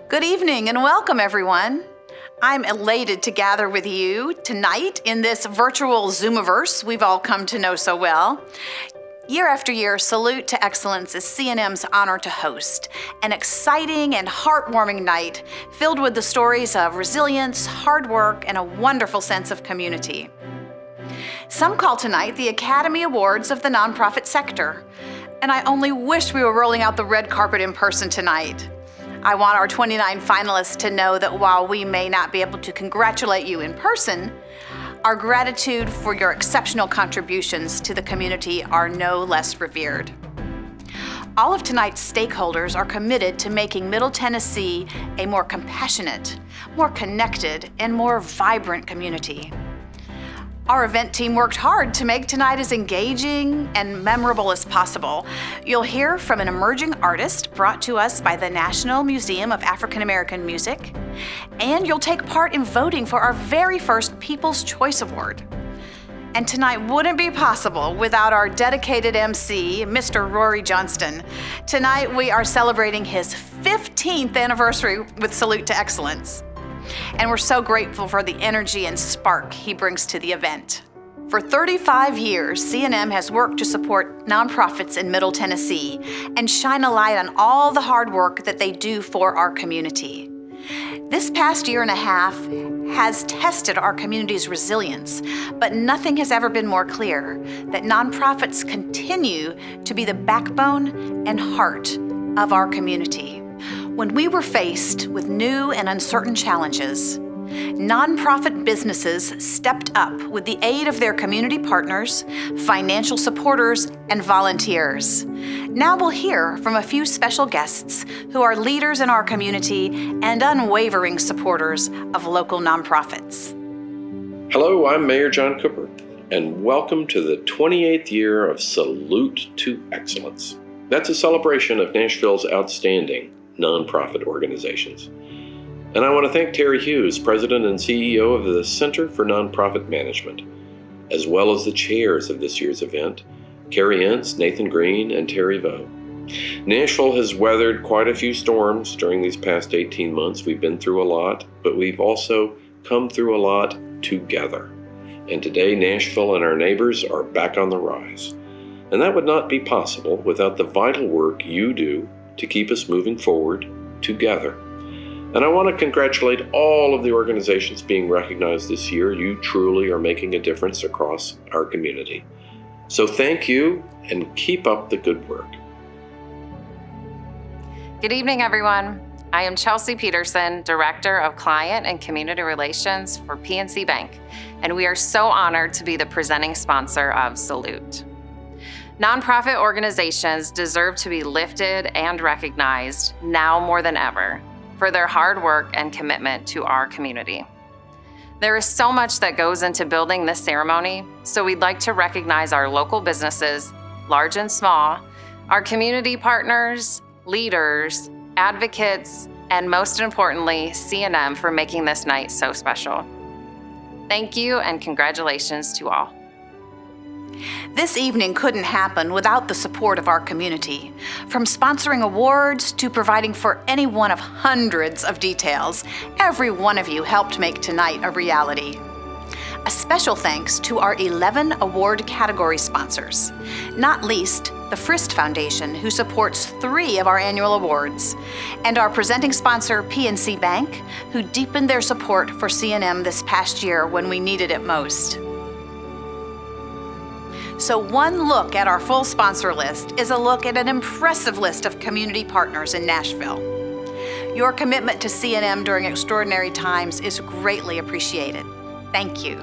Good evening and welcome, everyone. I'm elated to gather with you tonight in this virtual Zoomiverse we've all come to know so well. Year after year, Salute to Excellence is C&M's honor to host an exciting and heartwarming night filled with the stories of resilience, hard work, and a wonderful sense of community. Some call tonight the Academy Awards of the nonprofit sector, and I only wish we were rolling out the red carpet in person tonight. I want our 29 finalists to know that while we may not be able to congratulate you in person, our gratitude for your exceptional contributions to the community are no less revered. All of tonight's stakeholders are committed to making Middle Tennessee a more compassionate, more connected, and more vibrant community. Our event team worked hard to make tonight as engaging and memorable as possible. You'll hear from an emerging artist brought to us by the National Museum of African American Music, and you'll take part in voting for our very first People's Choice Award. And tonight wouldn't be possible without our dedicated MC, Mr. Rory Johnston. Tonight we are celebrating his 15th anniversary with Salute to Excellence. And we're so grateful for the energy and spark he brings to the event. For 35 years, C&M has worked to support nonprofits in Middle Tennessee and shine a light on all the hard work that they do for our community. This past year and a half has tested our community's resilience, but nothing has ever been more clear that nonprofits continue to be the backbone and heart of our community. When we were faced with new and uncertain challenges, nonprofit businesses stepped up with the aid of their community partners, financial supporters, and volunteers. Now we'll hear from a few special guests who are leaders in our community and unwavering supporters of local nonprofits. Hello, I'm Mayor John Cooper, and welcome to the 28th year of Salute to Excellence. That's a celebration of Nashville's outstanding nonprofit organizations. And I want to thank Terry Hughes, President and CEO of the Center for Nonprofit Management, as well as the chairs of this year's event, Carrie Ince, Nathan Green, and Terry Vo. Nashville has weathered quite a few storms during these past 18 months. We've been through a lot, but we've also come through a lot together. And today, Nashville and our neighbors are back on the rise. And that would not be possible without the vital work you do to keep us moving forward together. And I want to congratulate all of the organizations being recognized this year. You truly are making a difference across our community. So thank you and keep up the good work. Good evening, everyone. I am Chelsea Peterson, Director of Client and Community Relations for PNC Bank, and we are so honored to be the presenting sponsor of Salute. Nonprofit organizations deserve to be lifted and recognized now more than ever for their hard work and commitment to our community. There is so much that goes into building this ceremony, so we'd like to recognize our local businesses, large and small, our community partners, leaders, advocates, and most importantly, C&M for making this night so special. Thank you and congratulations to all. This evening couldn't happen without the support of our community. From sponsoring awards to providing for any one of hundreds of details, every one of you helped make tonight a reality. A special thanks to our 11 award category sponsors, not least the Frist Foundation, who supports 3 of our annual awards, and our presenting sponsor, PNC Bank, who deepened their support for C&M this past year when we needed it most. So one look at our full sponsor list is a look at an impressive list of community partners in Nashville. Your commitment to C&M during extraordinary times is greatly appreciated. Thank you.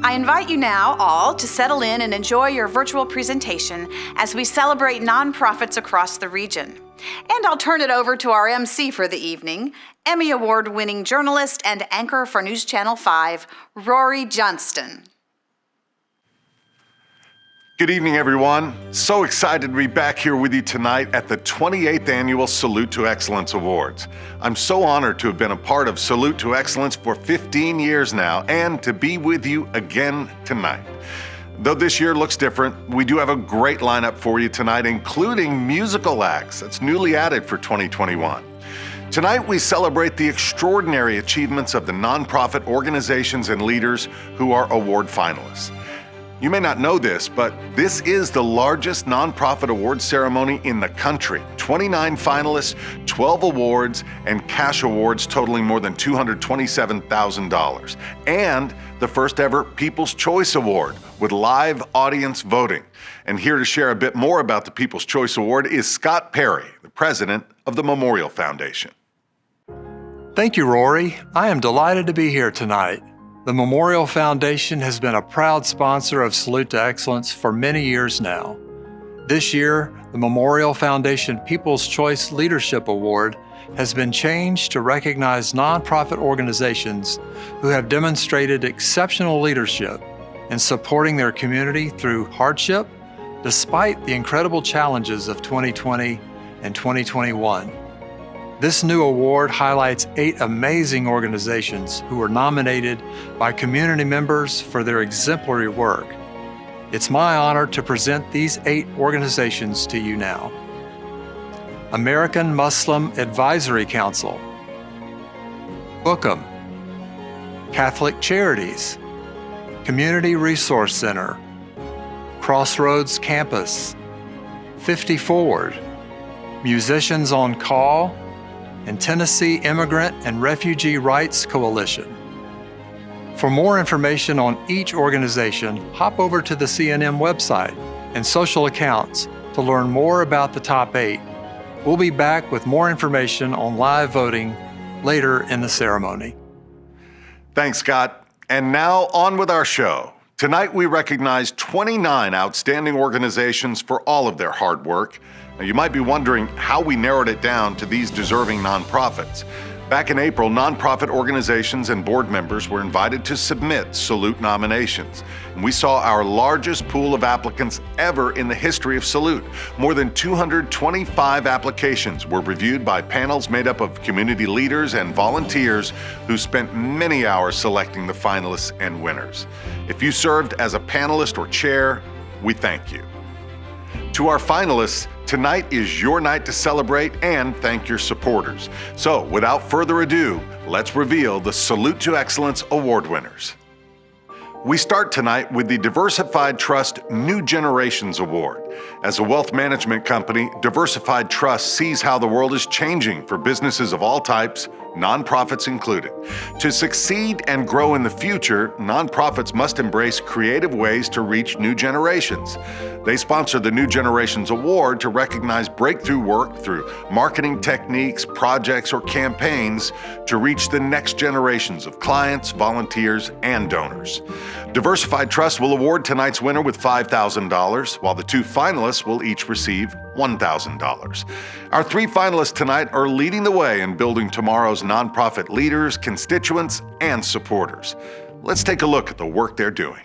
I invite you now all to settle in and enjoy your virtual presentation as we celebrate nonprofits across the region. And I'll turn it over to our MC for the evening, Emmy Award-winning journalist and anchor for News Channel 5, Rory Johnston. Good evening, everyone. So excited to be back here with you tonight at the 28th Annual Salute to Excellence Awards. I'm so honored to have been a part of Salute to Excellence for 15 years now and to be with you again tonight. Though this year looks different, we do have a great lineup for you tonight, including musical acts that's newly added for 2021. Tonight, we celebrate the extraordinary achievements of the nonprofit organizations and leaders who are award finalists. You may not know this, but this is the largest nonprofit award ceremony in the country. 29 finalists, 12 awards, and cash awards totaling more than $227,000. And the first ever People's Choice Award with live audience voting. And here to share a bit more about the People's Choice Award is Scott Perry, the president of the Memorial Foundation. Thank you, Rory. I am delighted to be here tonight. The Memorial Foundation has been a proud sponsor of Salute to Excellence for many years now. This year, the Memorial Foundation People's Choice Leadership Award has been changed to recognize nonprofit organizations who have demonstrated exceptional leadership in supporting their community through hardship, despite the incredible challenges of 2020 and 2021. This new award highlights 8 amazing organizations who were nominated by community members for their exemplary work. It's my honor to present these 8 organizations to you now. American Muslim Advisory Council, Bookham, Catholic Charities, Community Resource Center, Crossroads Campus, 50 Forward, Musicians on Call, and Tennessee Immigrant and Refugee Rights Coalition. For more information on each organization, hop over to the CNM website and social accounts to learn more about the top 8. We'll be back with more information on live voting later in the ceremony. Thanks, Scott. And now on with our show. Tonight we recognize 29 outstanding organizations for all of their hard work. Now, you might be wondering how we narrowed it down to these deserving nonprofits. Back in April, nonprofit organizations and board members were invited to submit Salute nominations. And we saw our largest pool of applicants ever in the history of Salute. More than 225 applications were reviewed by panels made up of community leaders and volunteers who spent many hours selecting the finalists and winners. If you served as a panelist or chair, we thank you. To our finalists, tonight is your night to celebrate and thank your supporters. So, without further ado, let's reveal the Salute to Excellence Award winners. We start tonight with the Diversified Trust New Generations Award. As a wealth management company, Diversified Trust sees how the world is changing for businesses of all types, nonprofits included. To succeed and grow in the future, nonprofits must embrace creative ways to reach new generations. They sponsor the New Generations Award to recognize breakthrough work through marketing techniques, projects, or campaigns to reach the next generations of clients, volunteers, and donors. Diversified Trust will award tonight's winner with $5,000, while the 2 finalists will each receive $1,000. Our 3 finalists tonight are leading the way in building tomorrow's nonprofit leaders, constituents, and supporters. Let's take a look at the work they're doing.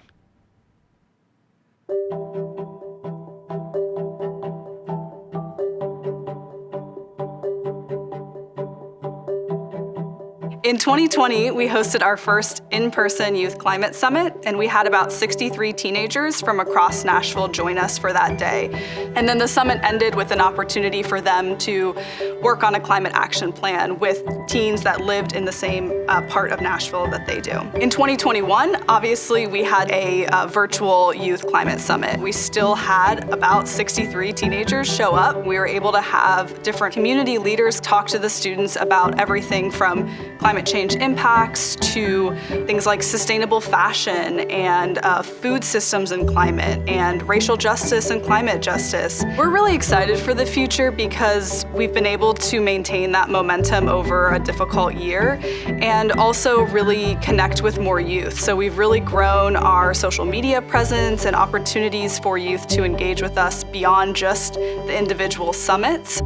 In 2020, we hosted our first in-person Youth Climate Summit, and we had about 63 teenagers from across Nashville join us for that day. And then the summit ended with an opportunity for them to work on a climate action plan with teens that lived in the same part of Nashville that they do. In 2021, obviously, we had a virtual Youth Climate Summit. We still had about 63 teenagers show up. We were able to have different community leaders talk to the students about everything from climate change impacts to things like sustainable fashion and food systems and climate and racial justice and climate justice. We're really excited for the future because we've been able to maintain that momentum over a difficult year and also really connect with more youth. So we've really grown our social media presence and opportunities for youth to engage with us beyond just the individual summits.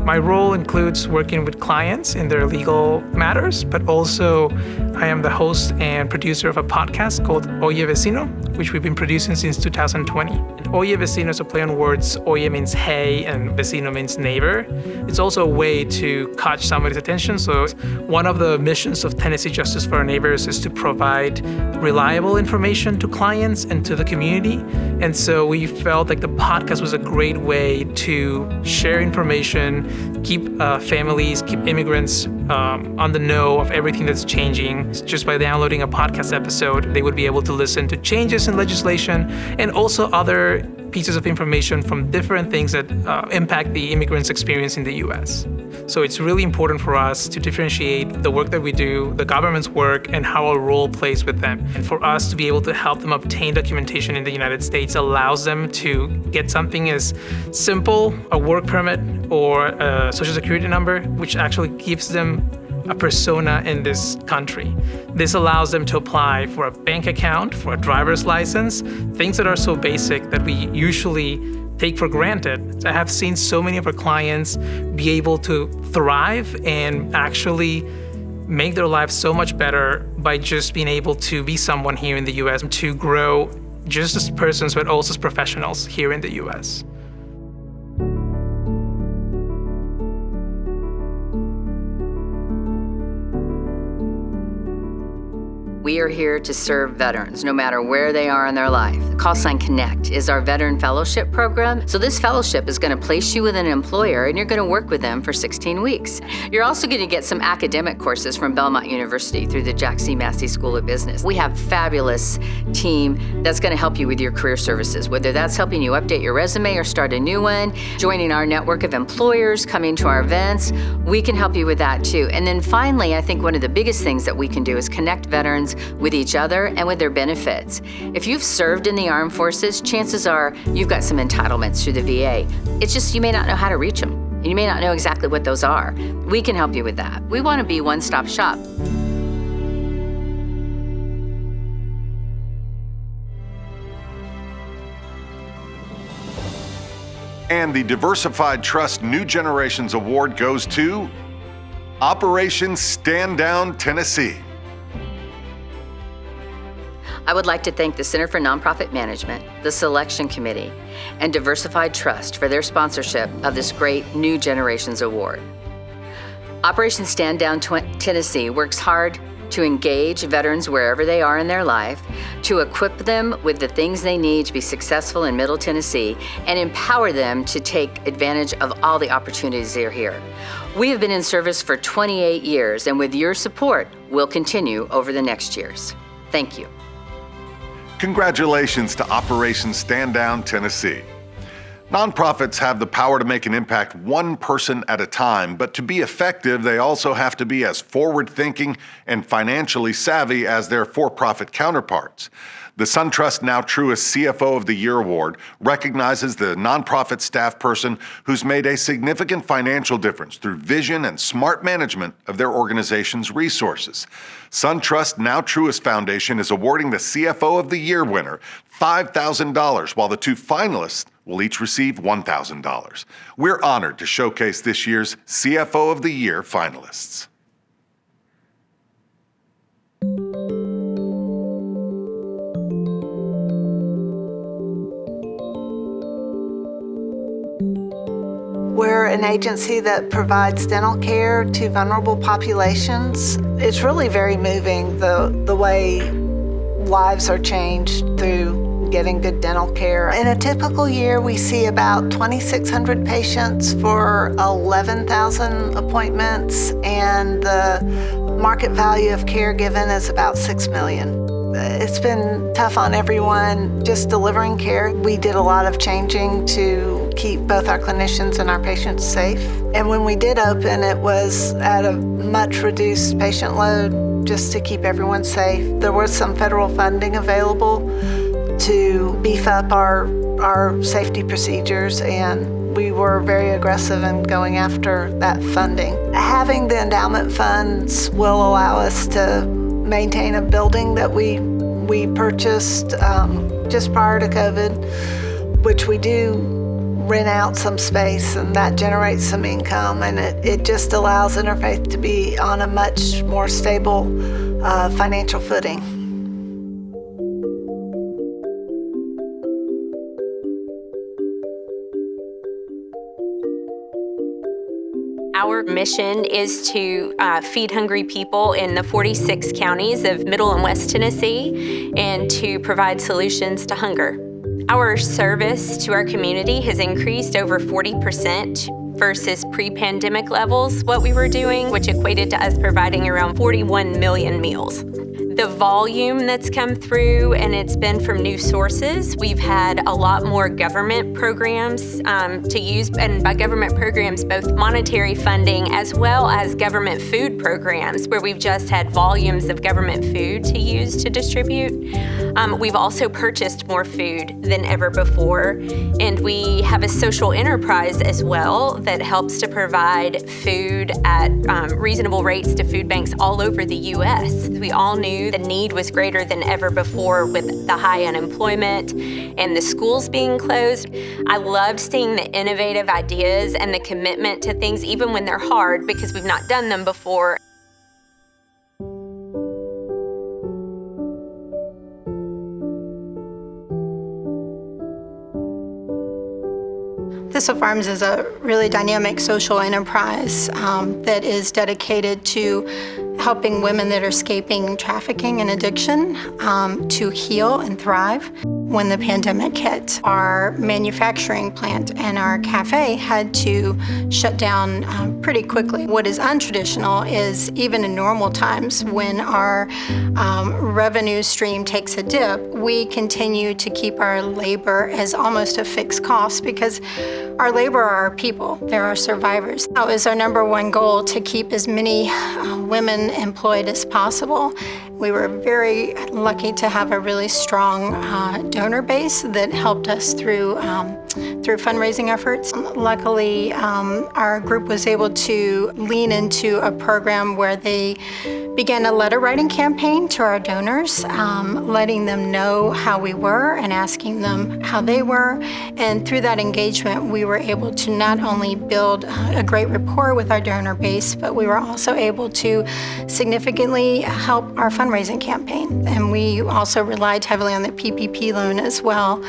My role includes working with clients in their legal matters, but also I am the host and producer of a podcast called Oye Vecino, which we've been producing since 2020. And Oye Vecino is a play on words. Oye means hey, and vecino means neighbor. It's also a way to catch somebody's attention. So one of the missions of Tennessee Justice for Our Neighbors is to provide reliable information to clients and to the community. And so we felt like the podcast was a great way to share information, keep families, keep immigrants on the know of everything that's changing. Just by downloading a podcast episode, they would be able to listen to changes in legislation and also other pieces of information from different things that impact the immigrants' experience in the U.S. So it's really important for us to differentiate the work that we do, the government's work, and how our role plays with them. And for us to be able to help them obtain documentation in the United States allows them to get something as simple, a work permit or a social security number, which actually gives them a persona in this country. This allows them to apply for a bank account, for a driver's license, things that are so basic that we usually take for granted. I have seen so many of our clients be able to thrive and actually make their lives so much better by just being able to be someone here in the US, to grow just as persons but also as professionals here in the US. We are here to serve veterans, no matter where they are in their life. The Call Sign Connect is our veteran fellowship program. So this fellowship is going to place you with an employer and you're going to work with them for 16 weeks. You're also going to get some academic courses from Belmont University through the Jack C. Massey School of Business. We have a fabulous team that's going to help you with your career services, whether that's helping you update your resume or start a new one, joining our network of employers, coming to our events. We can help you with that too. And then finally, I think one of the biggest things that we can do is connect veterans with each other and with their benefits. If you've served in the armed forces, chances are you've got some entitlements through the VA. It's just you may not know how to reach them, and you may not know exactly what those are. We can help you with that. We want to be one-stop shop. And the Diversified Trust New Generations Award goes to Operation Stand Down Tennessee. I would like to thank the Center for Nonprofit Management, the Selection Committee, and Diversified Trust for their sponsorship of this great New Generations Award. Operation Stand Down Tennessee works hard to engage veterans wherever they are in their life, to equip them with the things they need to be successful in Middle Tennessee, and empower them to take advantage of all the opportunities that are here. We have been in service for 28 years, and with your support, we'll continue over the next years. Thank you. Congratulations to Operation Stand Down Tennessee. Nonprofits have the power to make an impact one person at a time, but to be effective, they also have to be as forward-thinking and financially savvy as their for-profit counterparts. The SunTrust Now Truist CFO of the Year Award recognizes the nonprofit staff person who's made a significant financial difference through vision and smart management of their organization's resources. SunTrust Now Truist Foundation is awarding the CFO of the Year winner $5,000, while the two finalists will each receive $1,000. We're honored to showcase this year's CFO of the Year finalists. We're an agency that provides dental care to vulnerable populations. It's really very moving, the way lives are changed through getting good dental care. In a typical year, we see about 2,600 patients for 11,000 appointments, and the market value of care given is about $6 million. It's been tough on everyone just delivering care. We did a lot of changing to keep both our clinicians and our patients safe. And when we did open, it was at a much reduced patient load just to keep everyone safe. There was some federal funding available to beef up our safety procedures, and we were very aggressive in going after that funding. Having the endowment funds will allow us to maintain a building that we purchased just prior to COVID, which we do rent out some space, and that generates some income, and it just allows Interfaith to be on a much more stable financial footing. Our mission is to feed hungry people in the 46 counties of Middle and West Tennessee and to provide solutions to hunger. Our service to our community has increased over 40% versus pre-pandemic levels, what we were doing, which equated to us providing around 41 million meals. The volume that's come through, and it's been from new sources. We've had a lot more government programs to use, and by government programs, both monetary funding as well as government food programs, where we've just had volumes of government food to use to distribute. We've also purchased more food than ever before, and we have a social enterprise as well that helps to provide food at reasonable rates to food banks all over the U.S. We all knew the need was greater than ever before with the high unemployment and the schools being closed. I loved seeing the innovative ideas and the commitment to things, even when they're hard, because we've not done them before. Thistle Farms is a really dynamic social enterprise that is dedicated to helping women that are escaping trafficking and addiction to heal and thrive. When the pandemic hit, our manufacturing plant and our cafe had to shut down pretty quickly. What is untraditional is even in normal times when our revenue stream takes a dip, we continue to keep our labor as almost a fixed cost because our labor are our people. They're our survivors. That was our number one goal, to keep as many women employed as possible. We were very lucky to have a really strong donor base that helped us through fundraising efforts. Luckily, our group was able to lean into a program where they began a letter writing campaign to our donors, letting them know how we were and asking them how they were. And through that engagement, we were able to not only build a great rapport with our donor base, but we were also able to significantly help our fundraising campaign. And we also relied heavily on the PPP loan as well.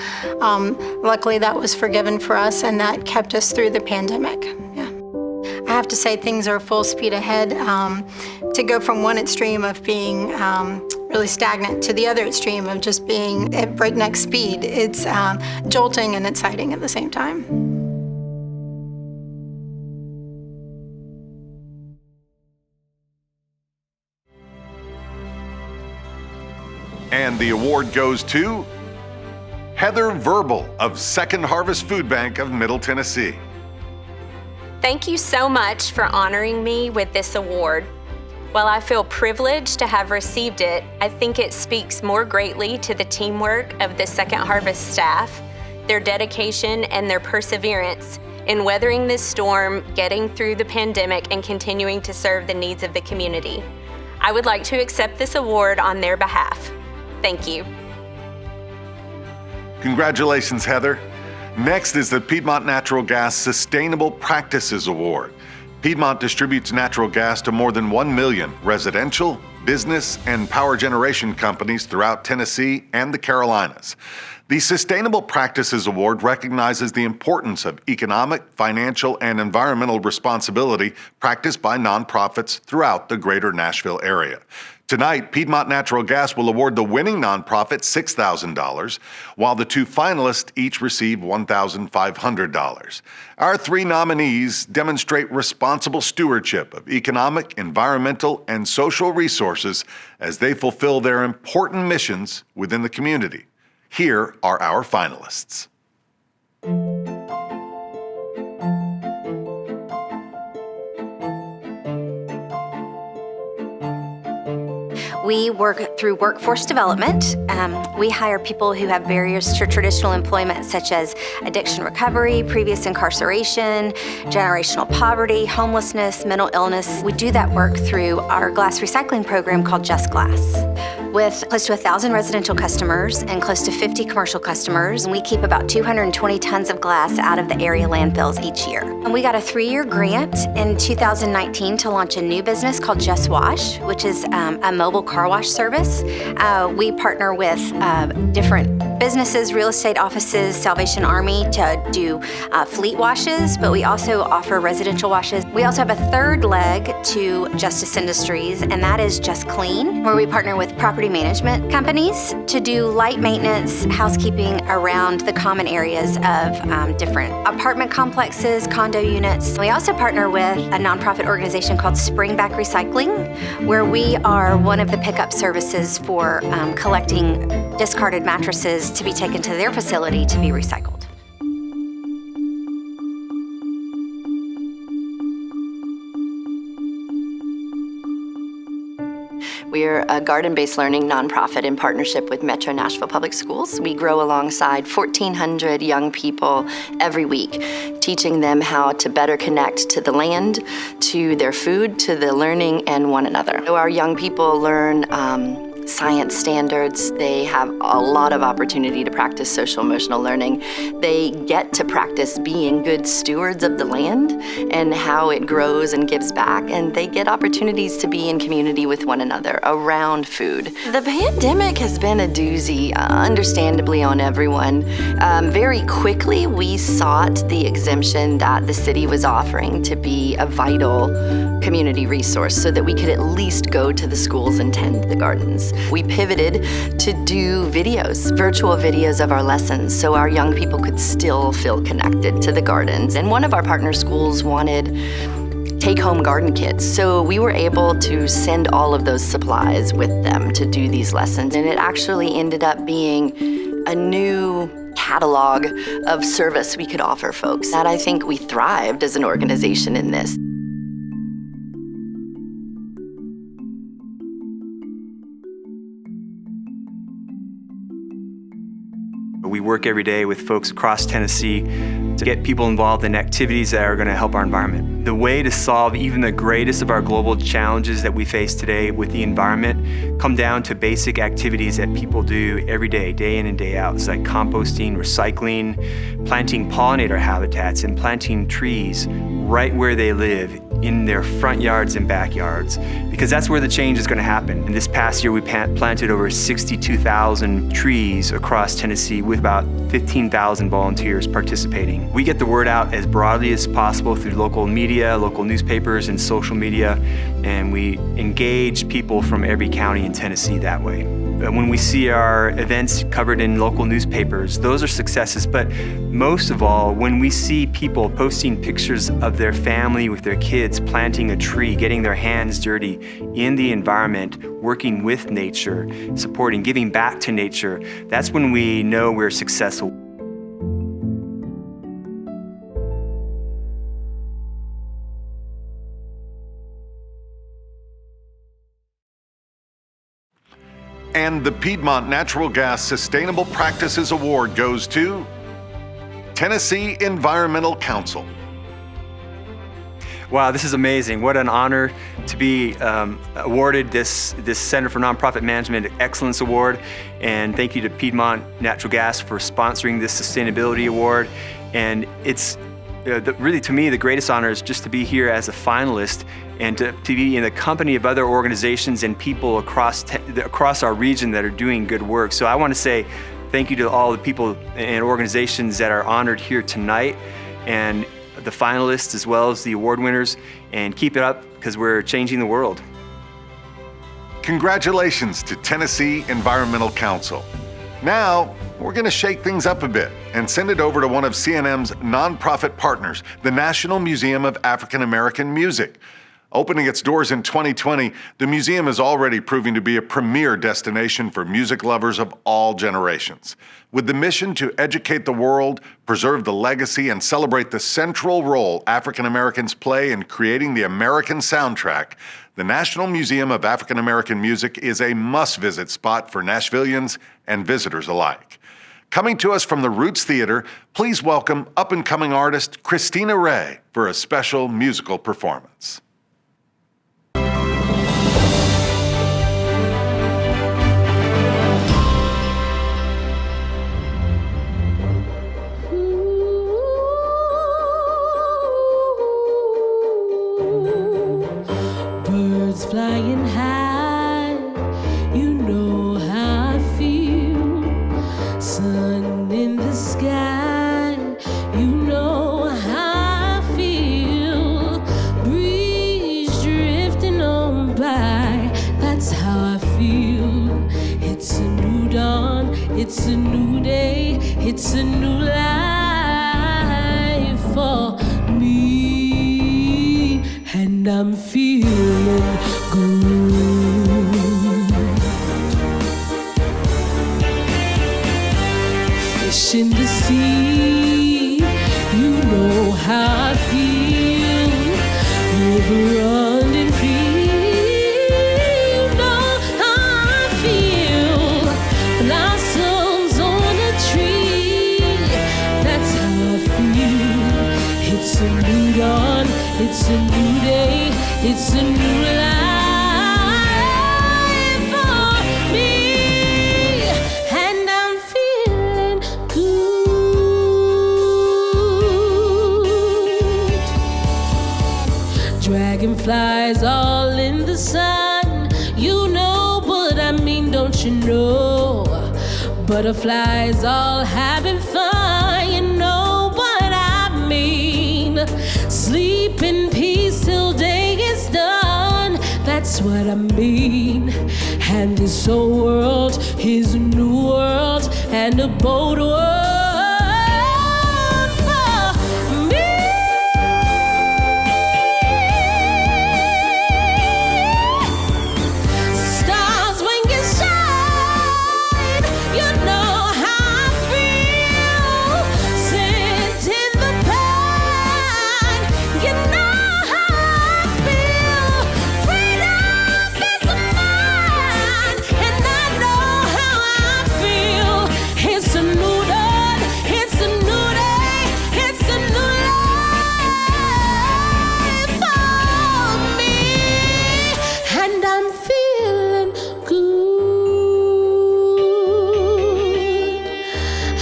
Luckily, that was forgiven for us, and that kept us through the pandemic. Yeah. I have to say things are full speed ahead. To go from one extreme of being really stagnant to the other extreme of just being at breakneck speed, it's jolting and exciting at the same time. And the award goes to Heather Verbal of Second Harvest Food Bank of Middle Tennessee. Thank you so much for honoring me with this award. While I feel privileged to have received it, I think it speaks more greatly to the teamwork of the Second Harvest staff, their dedication and their perseverance in weathering this storm, getting through the pandemic, and continuing to serve the needs of the community. I would like to accept this award on their behalf. Thank you. Congratulations, Heather. Next is the Piedmont Natural Gas Sustainable Practices Award. Piedmont distributes natural gas to more than 1 million residential, business, and power generation companies throughout Tennessee and the Carolinas. The Sustainable Practices Award recognizes the importance of economic, financial, and environmental responsibility practiced by nonprofits throughout the greater Nashville area. Tonight, Piedmont Natural Gas will award the winning nonprofit $6,000, while the two finalists each receive $1,500. Our three nominees demonstrate responsible stewardship of economic, environmental, and social resources as they fulfill their important missions within the community. Here are our finalists. We work through workforce development. We hire people who have barriers to traditional employment, such as addiction recovery, previous incarceration, generational poverty, homelessness, mental illness. We do that work through our glass recycling program called Just Glass. with close to 1,000 residential customers and close to 50 commercial customers. We keep about 220 tons of glass out of the area landfills each year. And we got a 3-year grant in 2019 to launch a new business called Just Wash, which is a mobile car wash service. We partner with different businesses, real estate offices, Salvation Army to do fleet washes, but we also offer residential washes. We also have a third leg to Justice Industries, and that is Just Clean, where we partner with property management companies to do light maintenance, housekeeping around the common areas of different apartment complexes, condo units. We also partner with a nonprofit organization called Springback Recycling, where we are one of the pickup services for collecting discarded mattresses to be taken to their facility to be recycled. We're a garden-based learning nonprofit in partnership with Metro Nashville Public Schools. We grow alongside 1,400 young people every week, teaching them how to better connect to the land, to their food, to the learning, and one another. So our young people learn science standards. They have a lot of opportunity to practice social emotional learning. They get to practice being good stewards of the land and how it grows and gives back, and they get opportunities to be in community with one another around food. The pandemic has been a doozy, understandably, on everyone. Very quickly, we sought the exemption that the city was offering to be a vital community resource so that we could at least go to the schools and tend the gardens. We pivoted to do videos, virtual videos of our lessons, so our young people could still feel connected to the gardens. And one of our partner schools wanted take-home garden kits, so we were able to send all of those supplies with them to do these lessons. And it actually ended up being a new catalog of service we could offer folks. That I think we thrived as an organization in this. We work every day with folks across Tennessee to get people involved in activities that are going to help our environment. The way to solve even the greatest of our global challenges that we face today with the environment come down to basic activities that people do every day, day in and day out. It's like composting, recycling, planting pollinator habitats, and planting trees right where they live, in their front yards and backyards, because that's where the change is going to happen. And this past year, we planted over 62,000 trees across Tennessee with about 15,000 volunteers participating. We get the word out as broadly as possible through local media, local newspapers, and social media, and we engage people from every county in Tennessee that way. When we see our events covered in local newspapers, those are successes, but most of all, when we see people posting pictures of their family with their kids planting a tree, getting their hands dirty in the environment, working with nature, supporting, giving back to nature, that's when we know we're successful. And the Piedmont Natural Gas Sustainable Practices Award goes to Tennessee Environmental Council. Wow, this is amazing. What an honor to be awarded this Center for Nonprofit Management Excellence Award. And thank you to Piedmont Natural Gas for sponsoring this Sustainability Award. And it's really, to me, the greatest honor is just to be here as a finalist and to be in the company of other organizations and people across our region that are doing good work. So I want to say thank you to all the people and organizations that are honored here tonight, and the finalists as well as the award winners, and keep it up because we're changing the world. Congratulations to Tennessee Environmental Council. Now, we're going to shake things up a bit and send it over to one of CNM's nonprofit partners, the National Museum of African American Music. Opening its doors in 2020, the museum is already proving to be a premier destination for music lovers of all generations. With the mission to educate the world, preserve the legacy, and celebrate the central role African Americans play in creating the American soundtrack, the National Museum of African American Music is a must-visit spot for Nashvillians and visitors alike. Coming to us from the Roots Theater, please welcome up-and-coming artist Christina Ray for a special musical performance. It's a new dawn, it's a new day, it's a new life for me, and I'm feeling good. Fish in the sea, you know how I feel. River running free, you know how I feel. Blossoms on a tree, that's how I feel. It's a new dawn, it's a new day, it's a new life for me, and I'm feeling good. Dragonflies all in the sun, you know what I mean, don't you know? Butterflies all having fun, you know what I mean. Sleep in peace till day is done, that's what I mean. And this old world is a new world and a bold world for me. Stars when you shine, you know how I feel. Sit in the pine, you know how I feel. Freedom is mine, and I know how I feel. It's a new dawn, it's a new day, it's a new life for me, and I'm feeling good.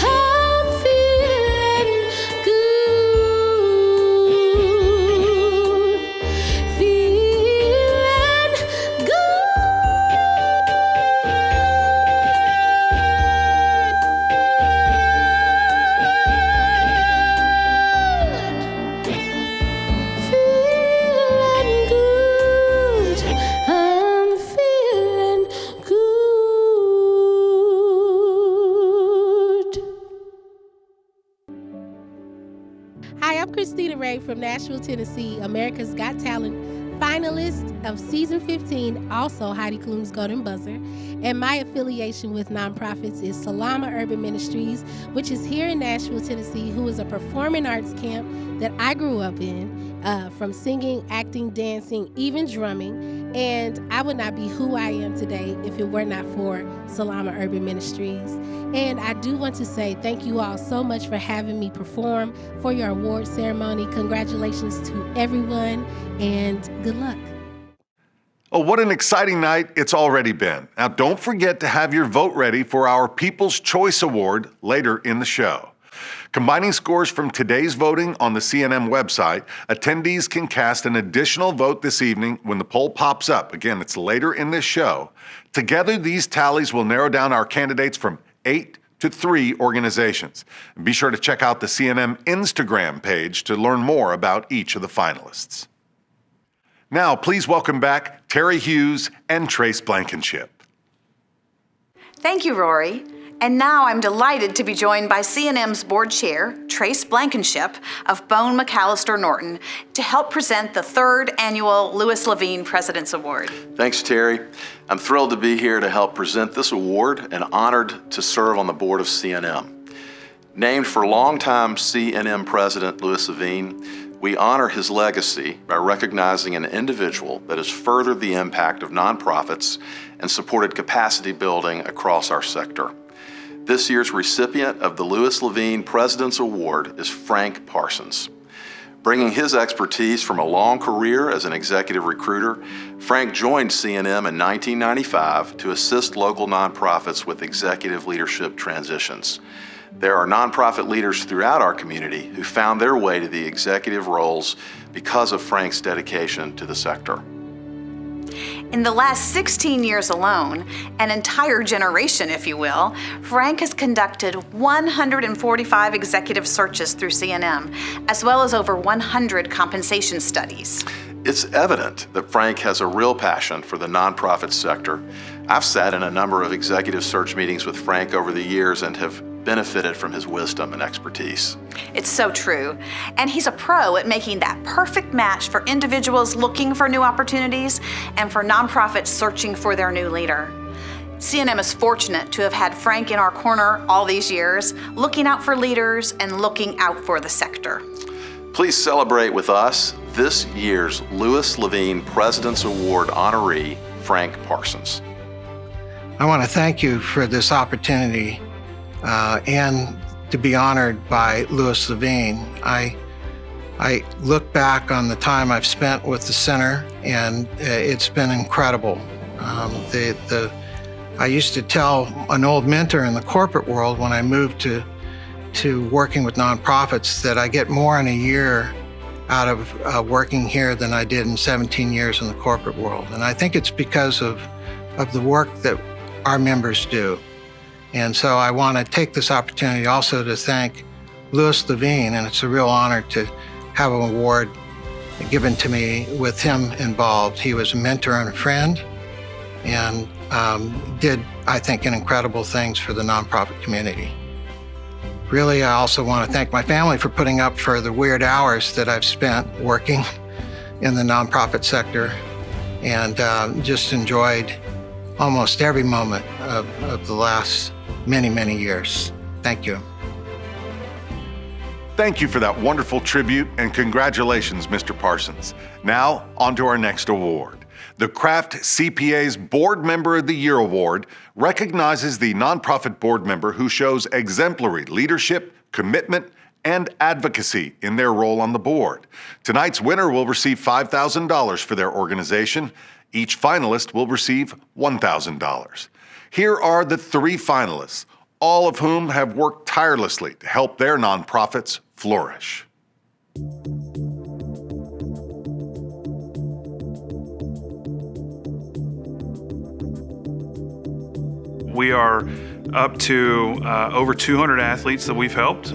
I'm feeling good. Feeling good. I'm feeling good. Hi, I'm Christina Ray from Nashville, Tennessee, America's Got Talent finalist of season 15, also Heidi Klum's Golden Buzzer. And my affiliation with nonprofits is Salama Urban Ministries, which is here in Nashville, Tennessee, who is a performing arts camp that I grew up in, from singing, acting, dancing, even drumming. And I would not be who I am today if it were not for Salama Urban Ministries. And I do want to say thank you all so much for having me perform for your award ceremony. Congratulations to everyone, and good luck. Oh, what an exciting night it's already been. Now, don't forget to have your vote ready for our People's Choice Award later in the show. Combining scores from today's voting on the CNM website, attendees can cast an additional vote this evening when the poll pops up. Again, it's later in this show. Together, these tallies will narrow down our candidates from 8 to 3 organizations. And be sure to check out the CNM Instagram page to learn more about each of the finalists. Now, please welcome back Terry Hughes and Trace Blankenship. Thank you, Rory. And now I'm delighted to be joined by CNM's board chair, Trace Blankenship of Bone McAllister Norton, to help present the 3rd annual Louis Levine President's Award. Thanks, Terry. I'm thrilled to be here to help present this award and honored to serve on the board of CNM. Named for longtime CNM President Louis Levine, we honor his legacy by recognizing an individual that has furthered the impact of nonprofits and supported capacity building across our sector. This year's recipient of the Louis Levine President's Award is Frank Parsons. Bringing his expertise from a long career as an executive recruiter, Frank joined CNM in 1995 to assist local nonprofits with executive leadership transitions. There are nonprofit leaders throughout our community who found their way to the executive roles because of Frank's dedication to the sector. In the last 16 years alone, an entire generation, if you will, Frank has conducted 145 executive searches through CNM, as well as over 100 compensation studies. It's evident that Frank has a real passion for the nonprofit sector. I've sat in a number of executive search meetings with Frank over the years and have benefited from his wisdom and expertise. It's so true. And he's a pro at making that perfect match for individuals looking for new opportunities and for nonprofits searching for their new leader. CNM is fortunate to have had Frank in our corner all these years, looking out for leaders and looking out for the sector. Please celebrate with us this year's Louis Levine President's Award honoree, Frank Parsons. I want to thank you for this opportunity and to be honored by Louis Levine. I look back on the time I've spent with the center, and it's been incredible. I used to tell an old mentor in the corporate world when I moved to working with nonprofits that I get more in a year out of working here than I did in 17 years in the corporate world. And I think it's because of the work that our members do. And so I want to take this opportunity also to thank Louis Levine, and it's a real honor to have an award given to me with him involved. He was a mentor and a friend, and did, I think, incredible things for the nonprofit community. Really, I also want to thank my family for putting up for the weird hours that I've spent working in the nonprofit sector, and just enjoyed almost every moment of the last many, many years. Thank you. Thank you for that wonderful tribute, and congratulations, Mr. Parsons. Now, on to our next award. The Kraft CPA's Board Member of the Year Award recognizes the nonprofit board member who shows exemplary leadership, commitment, and advocacy in their role on the board. Tonight's winner will receive $5,000 for their organization. Each finalist will receive $1,000. Here are the 3 finalists, all of whom have worked tirelessly to help their nonprofits flourish. We are up to over 200 athletes that we've helped.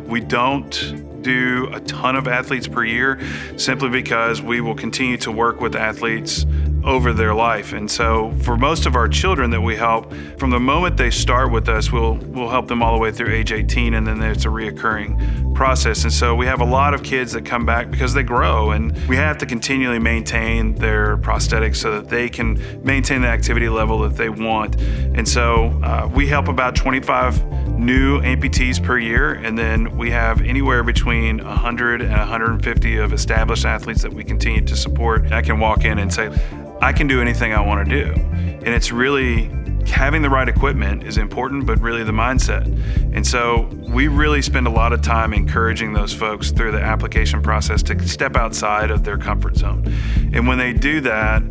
We don't do a ton of athletes per year simply because we will continue to work with athletes over their life. And so for most of our children that we help, from the moment they start with us, we'll help them all the way through age 18, and then there's a reoccurring process. And so we have a lot of kids that come back because they grow, and we have to continually maintain their prosthetics so that they can maintain the activity level that they want. And so we help about 25 new amputees per year, and then we have anywhere between 100 and 150 of established athletes that we continue to support. I can walk in and say, I can do anything I want to do. And it's really having the right equipment is important, but really the mindset. And so we really spend a lot of time encouraging those folks through the application process to step outside of their comfort zone. And when they do that,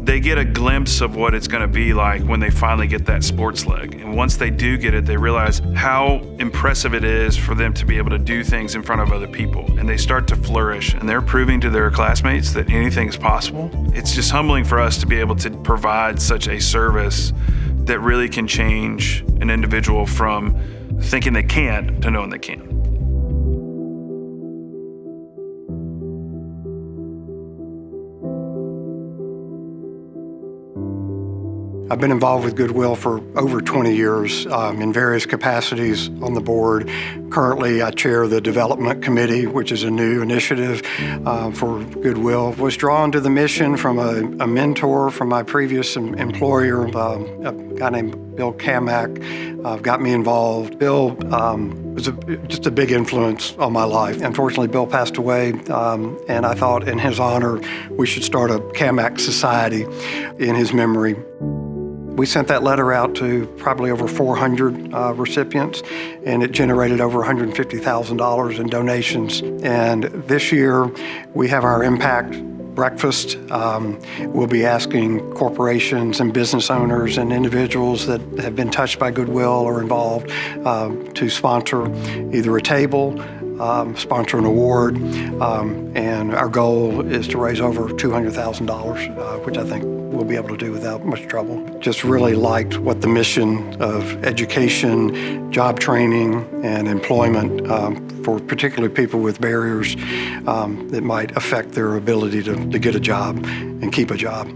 they get a glimpse of what it's going to be like when they finally get that sports leg. And once they do get it, they realize how impressive it is for them to be able to do things in front of other people. And they start to flourish, and they're proving to their classmates that anything is possible. It's just humbling for us to be able to provide such a service that really can change an individual from thinking they can't to knowing they can. I've been involved with Goodwill for over 20 years in various capacities on the board. Currently, I chair the Development Committee, which is a new initiative for Goodwill. Was drawn to the mission from a mentor from my previous employer, a guy named Bill Kamak, got me involved. Bill was just a big influence on my life. Unfortunately, Bill passed away, and I thought in his honor, we should start a Kamak Society in his memory. We sent that letter out to probably over 400 recipients, and it generated over $150,000 in donations. And this year, we have our Impact Breakfast. We'll be asking corporations and business owners and individuals that have been touched by Goodwill or involved to sponsor either a table, sponsor an award, and our goal is to raise over $200,000, which I think we'll be able to do without much trouble. Just really liked what the mission of education, job training, and employment for particularly people with barriers that might affect their ability to get a job and keep a job.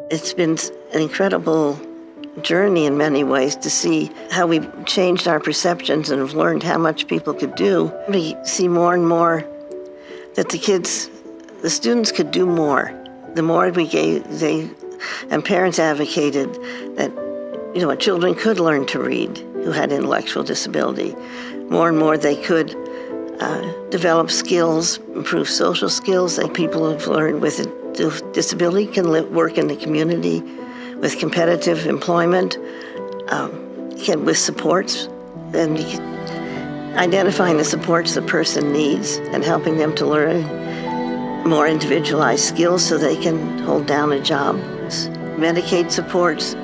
It's been an incredible journey in many ways to see how we've changed our perceptions and have learned how much people could do. We see more and more that the students could do more. The more we gave, and parents advocated that, children could learn to read who had intellectual disability. More and more they could develop skills, improve social skills that people have learned with a disability can work in the community with competitive employment, with supports, and identifying the supports the person needs and helping them to learn more individualized skills so they can hold down a job. Medicaid supports,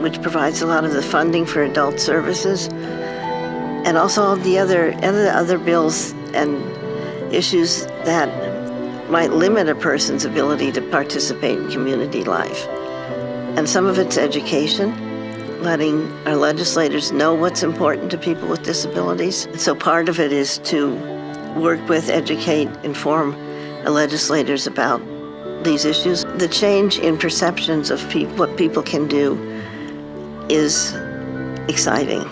which provides a lot of the funding for adult services, and also all the other bills and issues that might limit a person's ability to participate in community life. And some of it's education, letting our legislators know what's important to people with disabilities. And so part of it is to work with, educate, inform our legislators about these issues. The change in perceptions of what people can do is exciting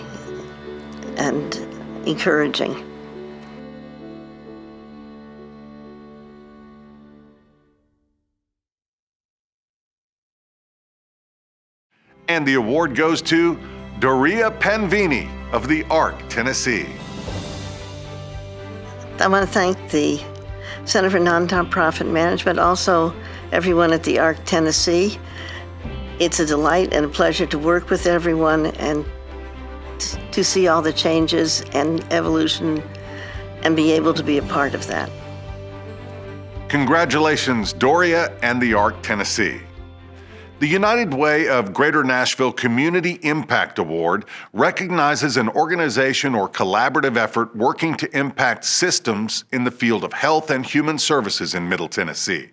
and encouraging. And the award goes to Doria Panvini of the ARC, Tennessee. I want to thank the Center for Nonprofit Management, also everyone at the ARC Tennessee. It's a delight and a pleasure to work with everyone and to see all the changes and evolution and be able to be a part of that. Congratulations, Doria and the ARC Tennessee. The United Way of Greater Nashville Community Impact Award recognizes an organization or collaborative effort working to impact systems in the field of health and human services in Middle Tennessee,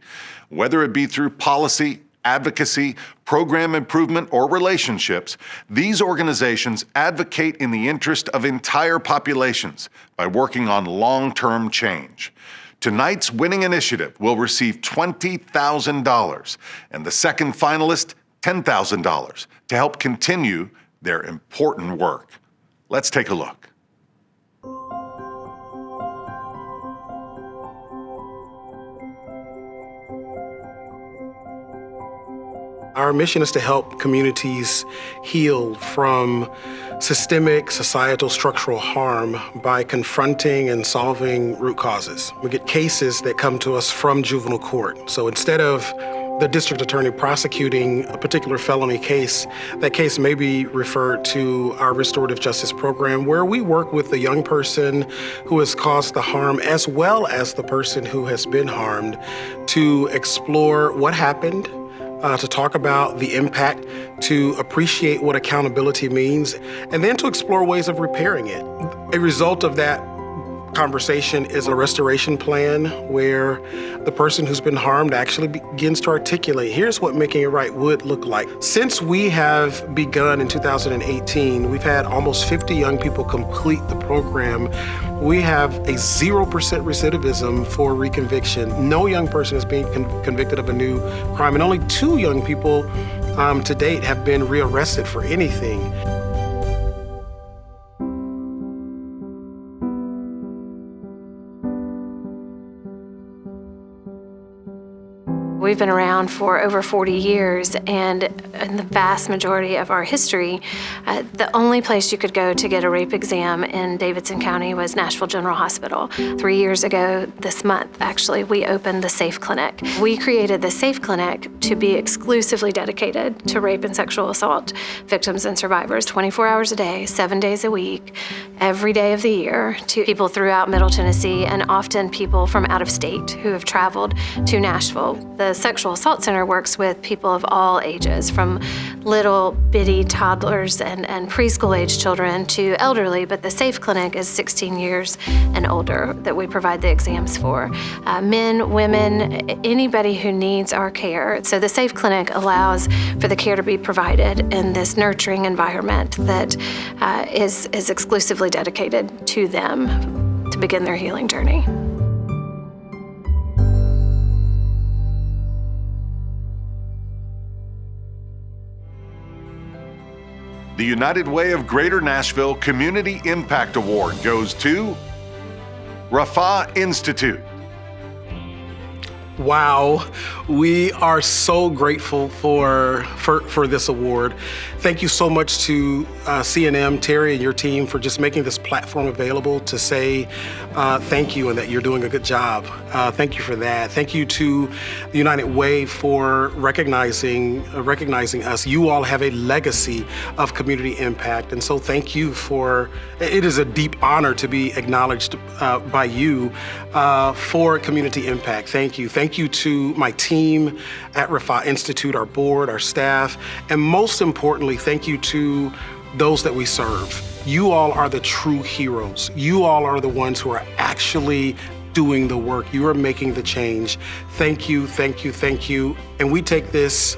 whether it be through policy, advocacy, program improvement, or relationships. These organizations advocate in the interest of entire populations by working on long-term change. Tonight's winning initiative will receive $20,000 and the second finalist $10,000 to help continue their important work. Let's take a look. Our mission is to help communities heal from systemic societal structural harm by confronting and solving root causes. We get cases that come to us from juvenile court. So instead of the district attorney prosecuting a particular felony case, that case may be referred to our restorative justice program, where we work with the young person who has caused the harm as well as the person who has been harmed to explore what happened, to talk about the impact, to appreciate what accountability means, and then to explore ways of repairing it. A result of that conversation is a restoration plan where the person who's been harmed actually begins to articulate, here's what making it right would look like. Since we have begun in 2018, we've had almost 50 young people complete the program. We have a 0% recidivism for reconviction. No young person is being convicted of a new crime, and only 2 young people to date have been rearrested for anything. We've been around for over 40 years, and in the vast majority of our history, the only place you could go to get a rape exam in Davidson County was Nashville General Hospital. 3 years ago, this month, actually, we opened the SAFE Clinic. We created the SAFE Clinic to be exclusively dedicated to rape and sexual assault victims and survivors, 24 hours a day, 7 days a week, every day of the year, to people throughout Middle Tennessee and often people from out of state who have traveled to Nashville. The the Sexual Assault Center works with people of all ages, from little bitty toddlers and preschool age children to elderly, but the SAFE Clinic is 16 years and older that we provide the exams for. Men, women, anybody who needs our care. So the SAFE Clinic allows for the care to be provided in this nurturing environment that is exclusively dedicated to them to begin their healing journey. The United Way of Greater Nashville Community Impact Award goes to Rafah Institute. Wow, we are so grateful for this award. Thank you so much to CNM, Terry, and your team for just making this platform available to say thank you and that you're doing a good job. Thank you for that. Thank you to the United Way for recognizing us. You all have a legacy of community impact, and so thank you for. It is a deep honor to be acknowledged by you for community impact. Thank you. Thank you to my team at Rafah Institute, our board, our staff, and most importantly, thank you to those that we serve. You all are the true heroes. You all are the ones who are actually doing the work. You are making the change. Thank you, thank you, thank you. And we take this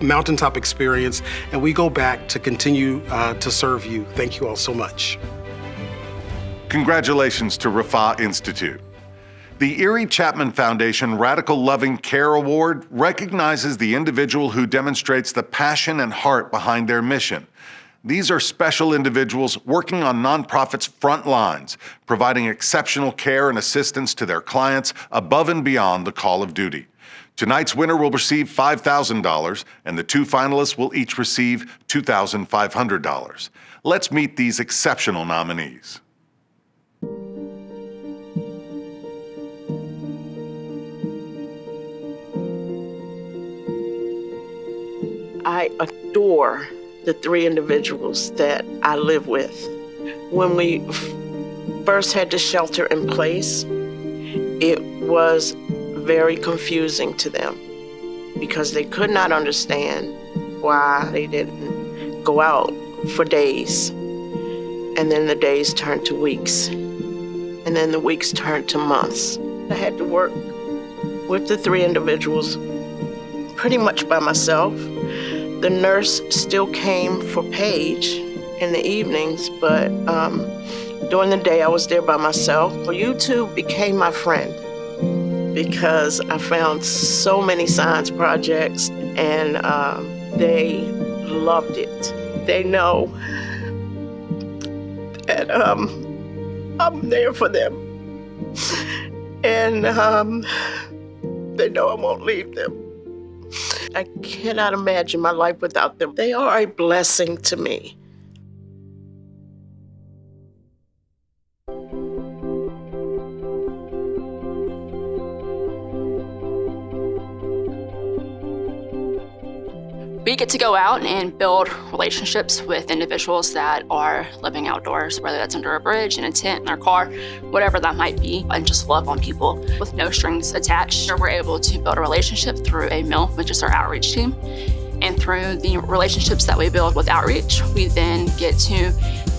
mountaintop experience and we go back to continue to serve you. Thank you all so much. Congratulations to Rafah Institute. The Erie Chapman Foundation Radical Loving Care Award recognizes the individual who demonstrates the passion and heart behind their mission. These are special individuals working on nonprofits' front lines, providing exceptional care and assistance to their clients above and beyond the call of duty. Tonight's winner will receive $5,000, and the two finalists will each receive $2,500. Let's meet these exceptional nominees. I adore the three individuals that I live with. When we first had the shelter in place, it was very confusing to them because they could not understand why they didn't go out for days. And then the days turned to weeks. And then the weeks turned to months. I had to work with the three individuals pretty much by myself. The nurse still came for Paige in the evenings, but during the day I was there by myself. You two became my friend because I found so many science projects and they loved it. They know that I'm there for them. And they know I won't leave them. I cannot imagine my life without them. They are a blessing to me. We get to go out and build relationships with individuals that are living outdoors, whether that's under a bridge, in a tent, in their car, whatever that might be, and just love on people with no strings attached. We're able to build a relationship through a MIL, which is our outreach team. And through the relationships that we build with outreach, we then get to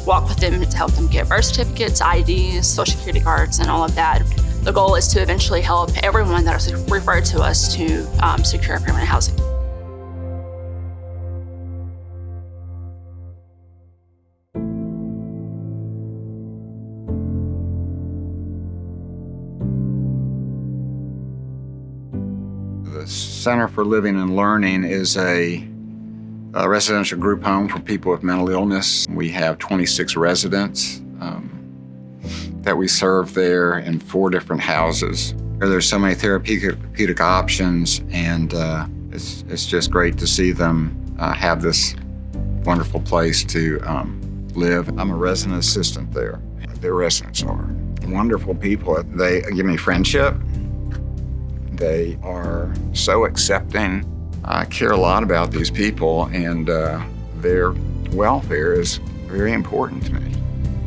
walk with them to help them get birth certificates, IDs, social security cards, and all of that. The goal is to eventually help everyone that is referred to us to secure permanent housing. The Center for Living and Learning is a residential group home for people with mental illness. We have 26 residents that we serve there in 4 different houses. There's so many therapeutic options, and it's just great to see them have this wonderful place to live. I'm a resident assistant there. Their residents are wonderful people. They give me friendship. They are so accepting. I care a lot about these people, and their welfare is very important to me.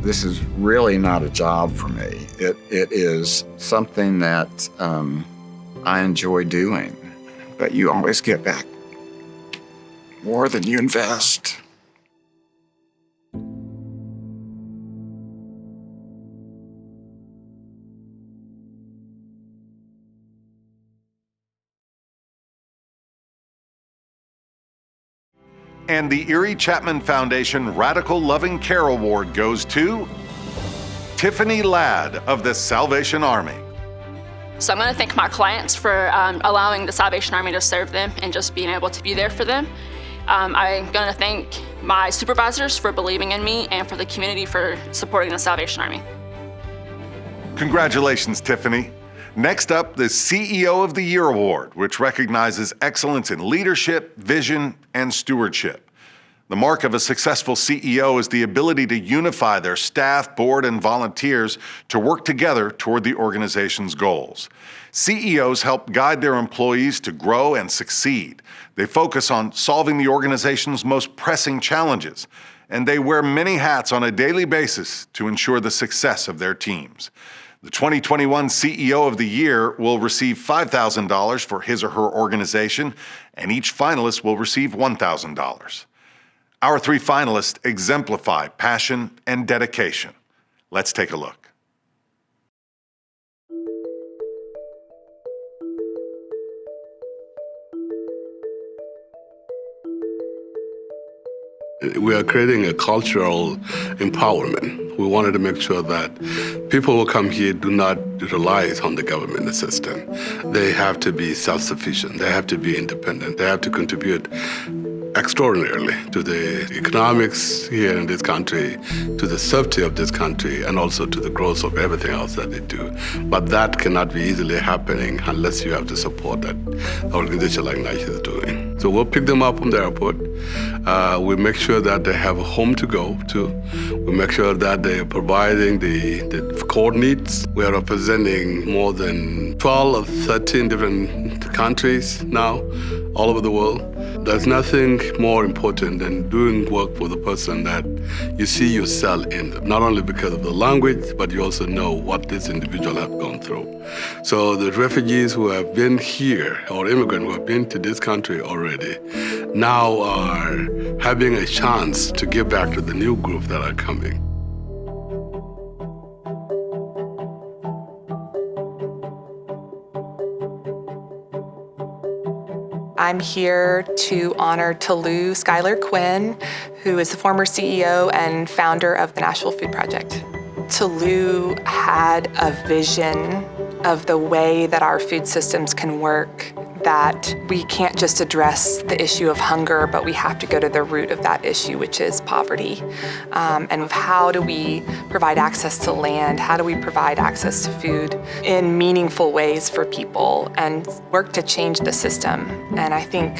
This is really not a job for me. It is something that I enjoy doing. but you always get back more than you invest. And the Erie Chapman Foundation Radical Loving Care Award goes to Tiffany Ladd of the Salvation Army. So I'm going to thank my clients for allowing the Salvation Army to serve them and just being able to be there for them. I'm going to thank my supervisors for believing in me and for the community for supporting the Salvation Army. Congratulations, Tiffany. Next up, the CEO of the Year Award, which recognizes excellence in leadership, vision, and stewardship. The mark of a successful CEO is the ability to unify their staff, board, and volunteers to work together toward the organization's goals. CEOs help guide their employees to grow and succeed. They focus on solving the organization's most pressing challenges, and they wear many hats on a daily basis to ensure the success of their teams. The 2021 CEO of the Year will receive $5,000 for his or her organization, and each finalist will receive $1,000. Our 3 finalists exemplify passion and dedication. Let's take a look. We are creating a cultural empowerment. We wanted to make sure that people who come here do not rely on the government assistance. They have to be self-sufficient. They have to be independent. They have to contribute extraordinarily to the economics here in this country, to the safety of this country, and also to the growth of everything else that they do. But that cannot be easily happening unless you have the support that an organization like NICE is doing. So we'll pick them up from the airport. We make sure that they have a home to go to. We make sure that they are providing the core needs. We are representing more than 12 or 13 different countries now, all over the world. There's nothing more important than doing work for the person that you see yourself in them, not only because of the language, but you also know what this individual has gone through. So the refugees who have been here, or immigrants who have been to this country already, now are having a chance to give back to the new group that are coming. I'm here to honor Tolu Schuyler Quinn, who is the former CEO and founder of the Nashville Food Project. Tolu had a vision of the way that our food systems can work, that we can't just address the issue of hunger, but we have to go to the root of that issue, which is poverty. And how do we provide access to land? How do we provide access to food in meaningful ways for people and work to change the system? And I think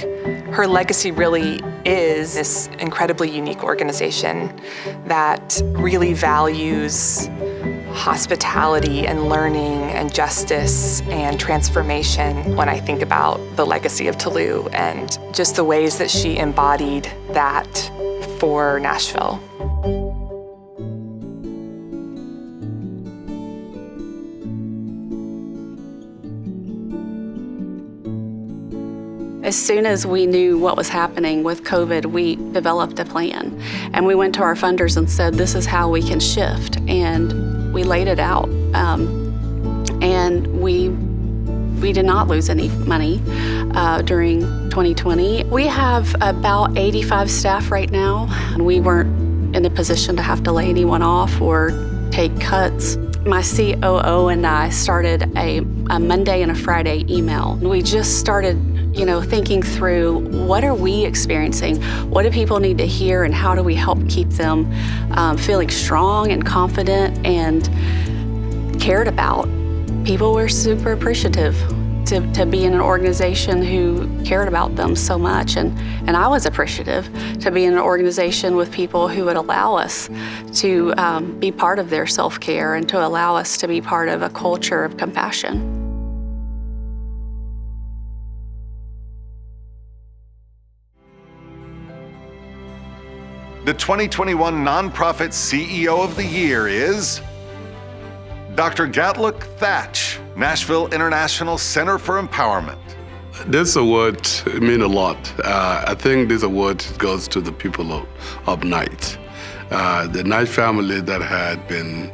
her legacy really is this incredibly unique organization that really values hospitality and learning and justice and transformation when I think about the legacy of Tolu and just the ways that she embodied that for Nashville. As soon as we knew what was happening with COVID, we developed a plan. And we went to our funders and said, this is how we can shift. And we laid it out. And we did not lose any money during 2020. We have about 85 staff right now. And we weren't in a position to have to lay anyone off or take cuts. My COO and I started a Monday and a Friday email. We just started thinking through what are we experiencing? What do people need to hear and how do we help keep them feeling strong and confident and cared about? People were super appreciative to be in an organization who cared about them so much. And I was appreciative to be in an organization with people who would allow us to be part of their self-care and to allow us to be part of a culture of compassion. The 2021 Nonprofit CEO of the Year is Dr. Gatluk Thatch, Nashville International Center for Empowerment. This award means a lot. I think this award goes to the people of Knight. The Knight family that had been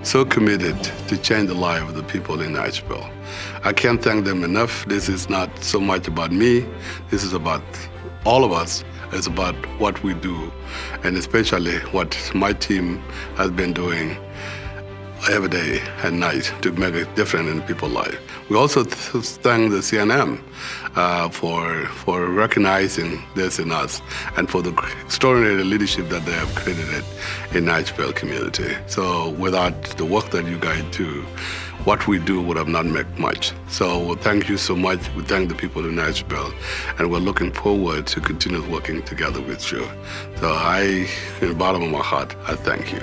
so committed to change the life of the people in Nashville. I can't thank them enough. This is not so much about me. This is about all of us. It's about what we do, and especially what my team has been doing every day and night to make a difference in people's lives. We also thank the CNM for recognizing this in us and for the extraordinary leadership that they have created in Nashville community. So without the work that you guys do, what we do would have not made much. So thank you so much. We thank the people in Nashville, and we're looking forward to continue working together with you. So in the bottom of my heart, I thank you.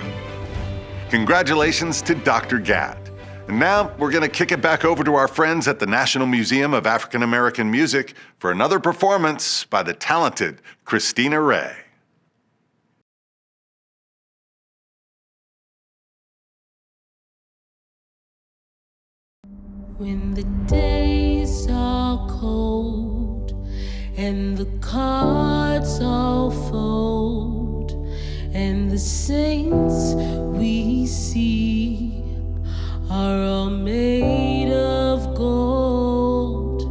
Congratulations to Dr. Gatt. And now we're going to kick it back over to our friends at the National Museum of African American Music for another performance by the talented Christina Ray. When the days are cold and the cards all fold and the saints we see are all made of gold,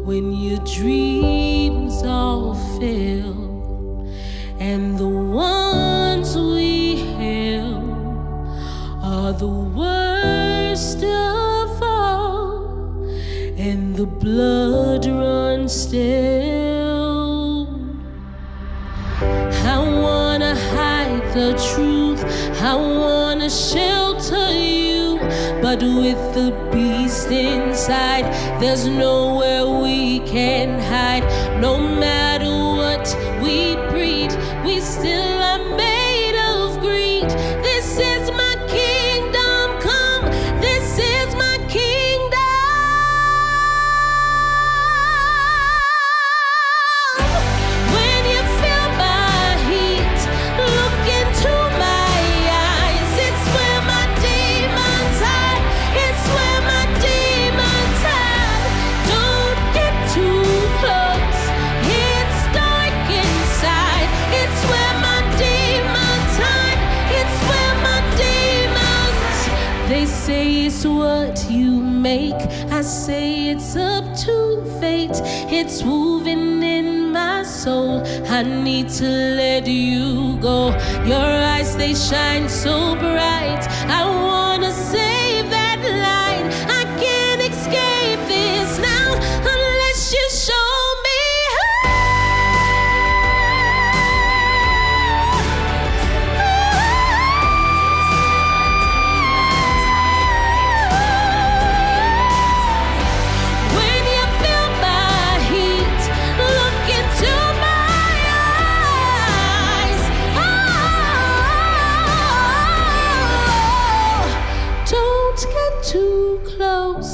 when your dreams all fail and the ones we hail are the worst of all, and the blood runs still. I wanna hide the truth, I wanna shelter you, but with the beast inside, there's nowhere we can hide. No matter what we breed, we still are made of greed. This is my kingdom come, this is my kingdom. When you feel my heat, look into my eyes. It's where my demons hide, it's where my demons hide. Don't get too close, it's dark inside. It's where my demons hide, it's where my demons. They say it's what you make, I say it's up to fate. It's woven in my soul, I need to let you go. Your eyes, they shine so bright, I wanna save that light. I can't escape this now unless you show me when you feel my heat. Look into my eyes. Oh, don't get too close.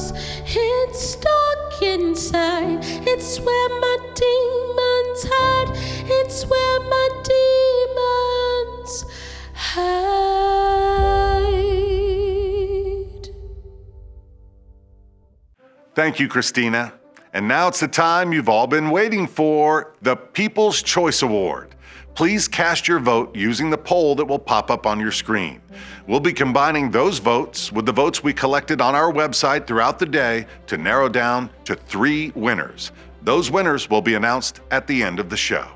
It's dark inside. It's where my demons hide. It's where my demons hide. Thank you, Christina. And now it's the time you've all been waiting for, the People's Choice Award. Please cast your vote using the poll that will pop up on your screen. We'll be combining those votes with the votes we collected on our website throughout the day to narrow down to 3 winners. Those winners will be announced at the end of the show.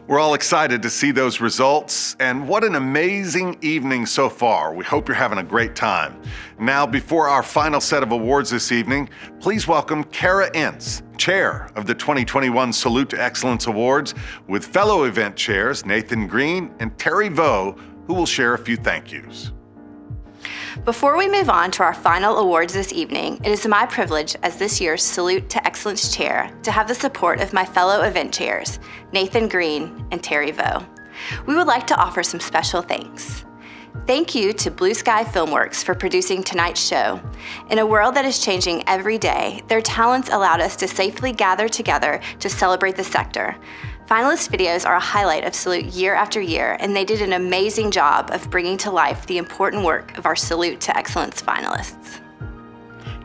We're all excited to see those results, and what an amazing evening so far. We hope you're having a great time. Now, before our final set of awards this evening, please welcome Kara Entz, Chair of the 2021 Salute to Excellence Awards, with fellow event chairs Nathan Green and Terry Vo, who will share a few thank yous. Before we move on to our final awards this evening, it is my privilege as this year's Salute to Excellence Chair to have the support of my fellow event chairs, Nathan Green and Terry Vo. We would like to offer some special thanks. Thank you to Blue Sky Filmworks for producing tonight's show. In a world that is changing every day, their talents allowed us to safely gather together to celebrate the sector. Finalist videos are a highlight of Salute year after year, and they did an amazing job of bringing to life the important work of our Salute to Excellence finalists.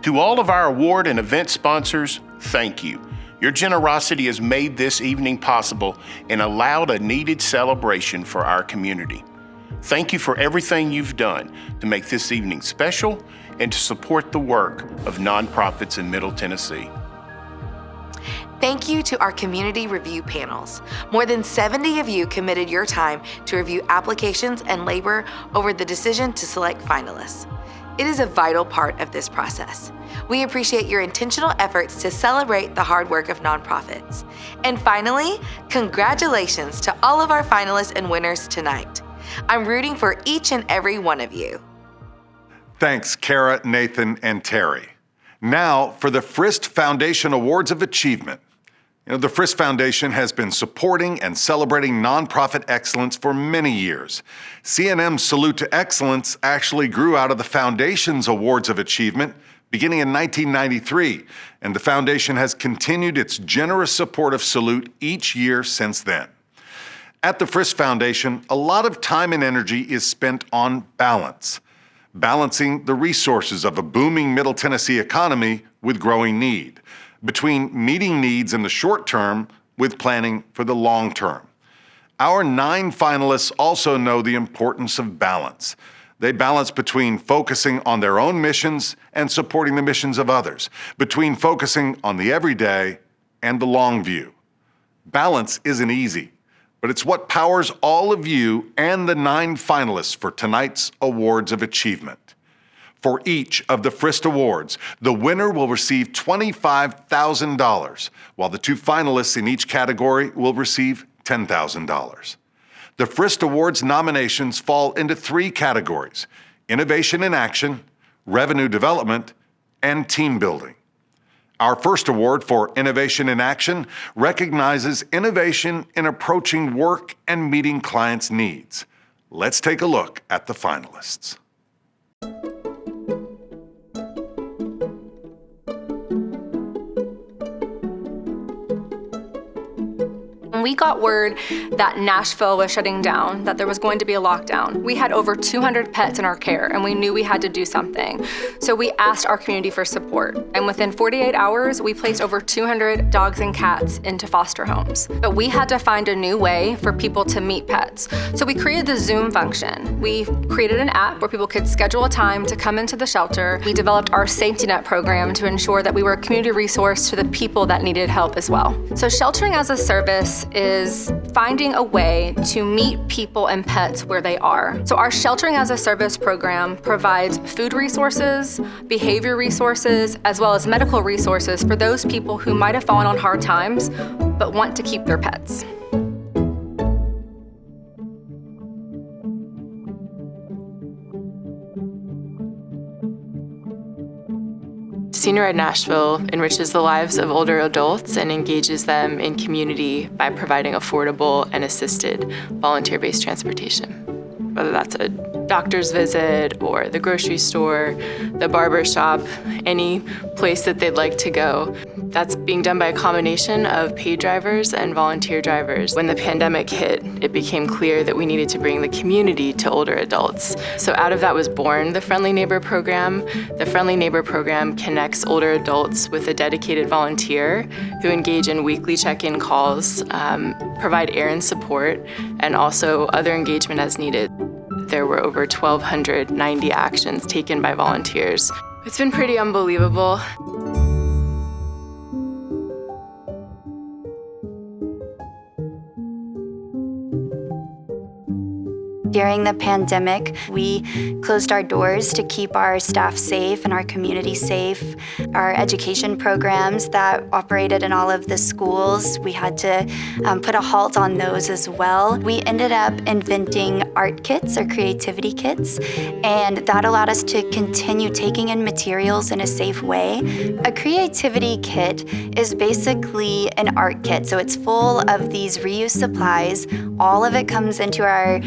To all of our award and event sponsors, thank you. Your generosity has made this evening possible and allowed a needed celebration for our community. Thank you for everything you've done to make this evening special and to support the work of nonprofits in Middle Tennessee. Thank you to our community review panels. More than 70 of you committed your time to review applications and labor over the decision to select finalists. It is a vital part of this process. We appreciate your intentional efforts to celebrate the hard work of nonprofits. And finally, congratulations to all of our finalists and winners tonight. I'm rooting for each and every one of you. Thanks, Kara, Nathan, and Terry. Now for the Frist Foundation Awards of Achievement. The Frist Foundation has been supporting and celebrating nonprofit excellence for many years. CNM's Salute to Excellence actually grew out of the Foundation's Awards of Achievement beginning in 1993, and the Foundation has continued its generous support of Salute each year since then. At the Frist Foundation, a lot of time and energy is spent on balance, balancing the resources of a booming Middle Tennessee economy with growing need, between meeting needs in the short term with planning for the long term. Our 9 finalists also know the importance of balance. They balance between focusing on their own missions and supporting the missions of others, between focusing on the everyday and the long view. Balance isn't easy, but it's what powers all of you and the 9 finalists for tonight's Awards of Achievement. For each of the Frist Awards, the winner will receive $25,000, while the 2 finalists in each category will receive $10,000. The Frist Awards nominations fall into 3 categories: Innovation in Action, Revenue Development, and Team Building. Our first award for Innovation in Action recognizes innovation in approaching work and meeting clients' needs. Let's take a look at the finalists. When we got word that Nashville was shutting down, that there was going to be a lockdown, we had over 200 pets in our care, and we knew we had to do something. So we asked our community for support, and within 48 hours, we placed over 200 dogs and cats into foster homes. But we had to find a new way for people to meet pets. So we created the Zoom function. We created an app where people could schedule a time to come into the shelter. We developed our safety net program to ensure that we were a community resource to the people that needed help as well. So sheltering as a service is finding a way to meet people and pets where they are. So our Sheltering as a Service program provides food resources, behavior resources, as well as medical resources for those people who might have fallen on hard times but want to keep their pets. Senior Ed Nashville enriches the lives of older adults and engages them in community by providing affordable and assisted volunteer-based transportation. Whether that's a doctor's visit or the grocery store, the barber shop, any place that they'd like to go. That's being done by a combination of paid drivers and volunteer drivers. When the pandemic hit, it became clear that we needed to bring the community to older adults. So out of that was born the Friendly Neighbor program. The Friendly Neighbor program connects older adults with a dedicated volunteer who engage in weekly check-in calls, provide errand support, and also other engagement as needed. There were over 1,290 actions taken by volunteers. It's been pretty unbelievable. During the pandemic, we closed our doors to keep our staff safe and our community safe. Our education programs that operated in all of the schools, we had to put a halt on those as well. We ended up inventing art kits or creativity kits, and that allowed us to continue taking in materials in a safe way. A creativity kit is basically an art kit, so it's full of these reuse supplies. All of it comes into our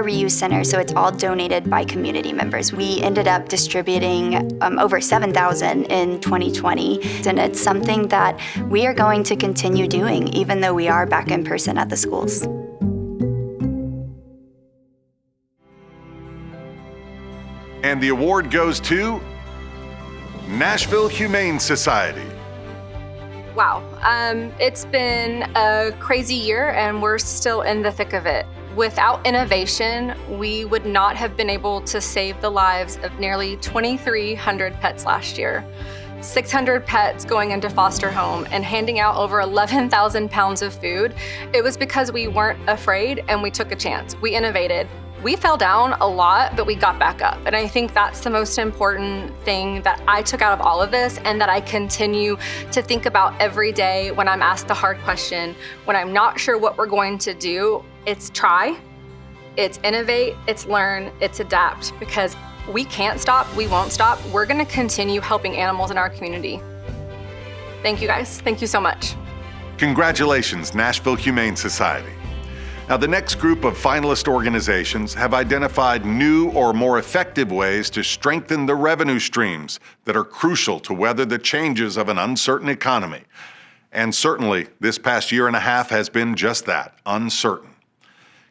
reuse center, so it's all donated by community members. We ended up distributing over 7,000 in 2020, and it's something that we are going to continue doing even though we are back in person at the schools. And the award goes to Nashville Humane Society. Wow, it's been a crazy year and we're still in the thick of it. Without innovation, we would not have been able to save the lives of nearly 2,300 pets last year. 600 pets going into foster home and handing out over 11,000 pounds of food. It was because we weren't afraid and we took a chance. We innovated. We fell down a lot, but we got back up. And I think that's the most important thing that I took out of all of this and that I continue to think about every day when I'm asked the hard question, when I'm not sure what we're going to do. It's try, it's innovate, it's learn, it's adapt, because we can't stop, we won't stop. We're gonna continue helping animals in our community. Thank you guys, thank you so much. Congratulations, Nashville Humane Society. Now, the next group of finalist organizations have identified new or more effective ways to strengthen the revenue streams that are crucial to weather the changes of an uncertain economy. And certainly, this past year and a half has been just that, uncertain.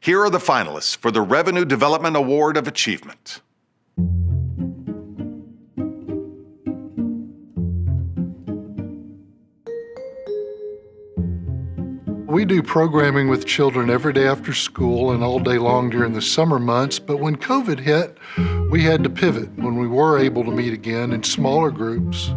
Here are the finalists for the Revenue Development Award of Achievement. We do programming with children every day after school and all day long during the summer months, but when COVID hit, we had to pivot when we were able to meet again in smaller groups.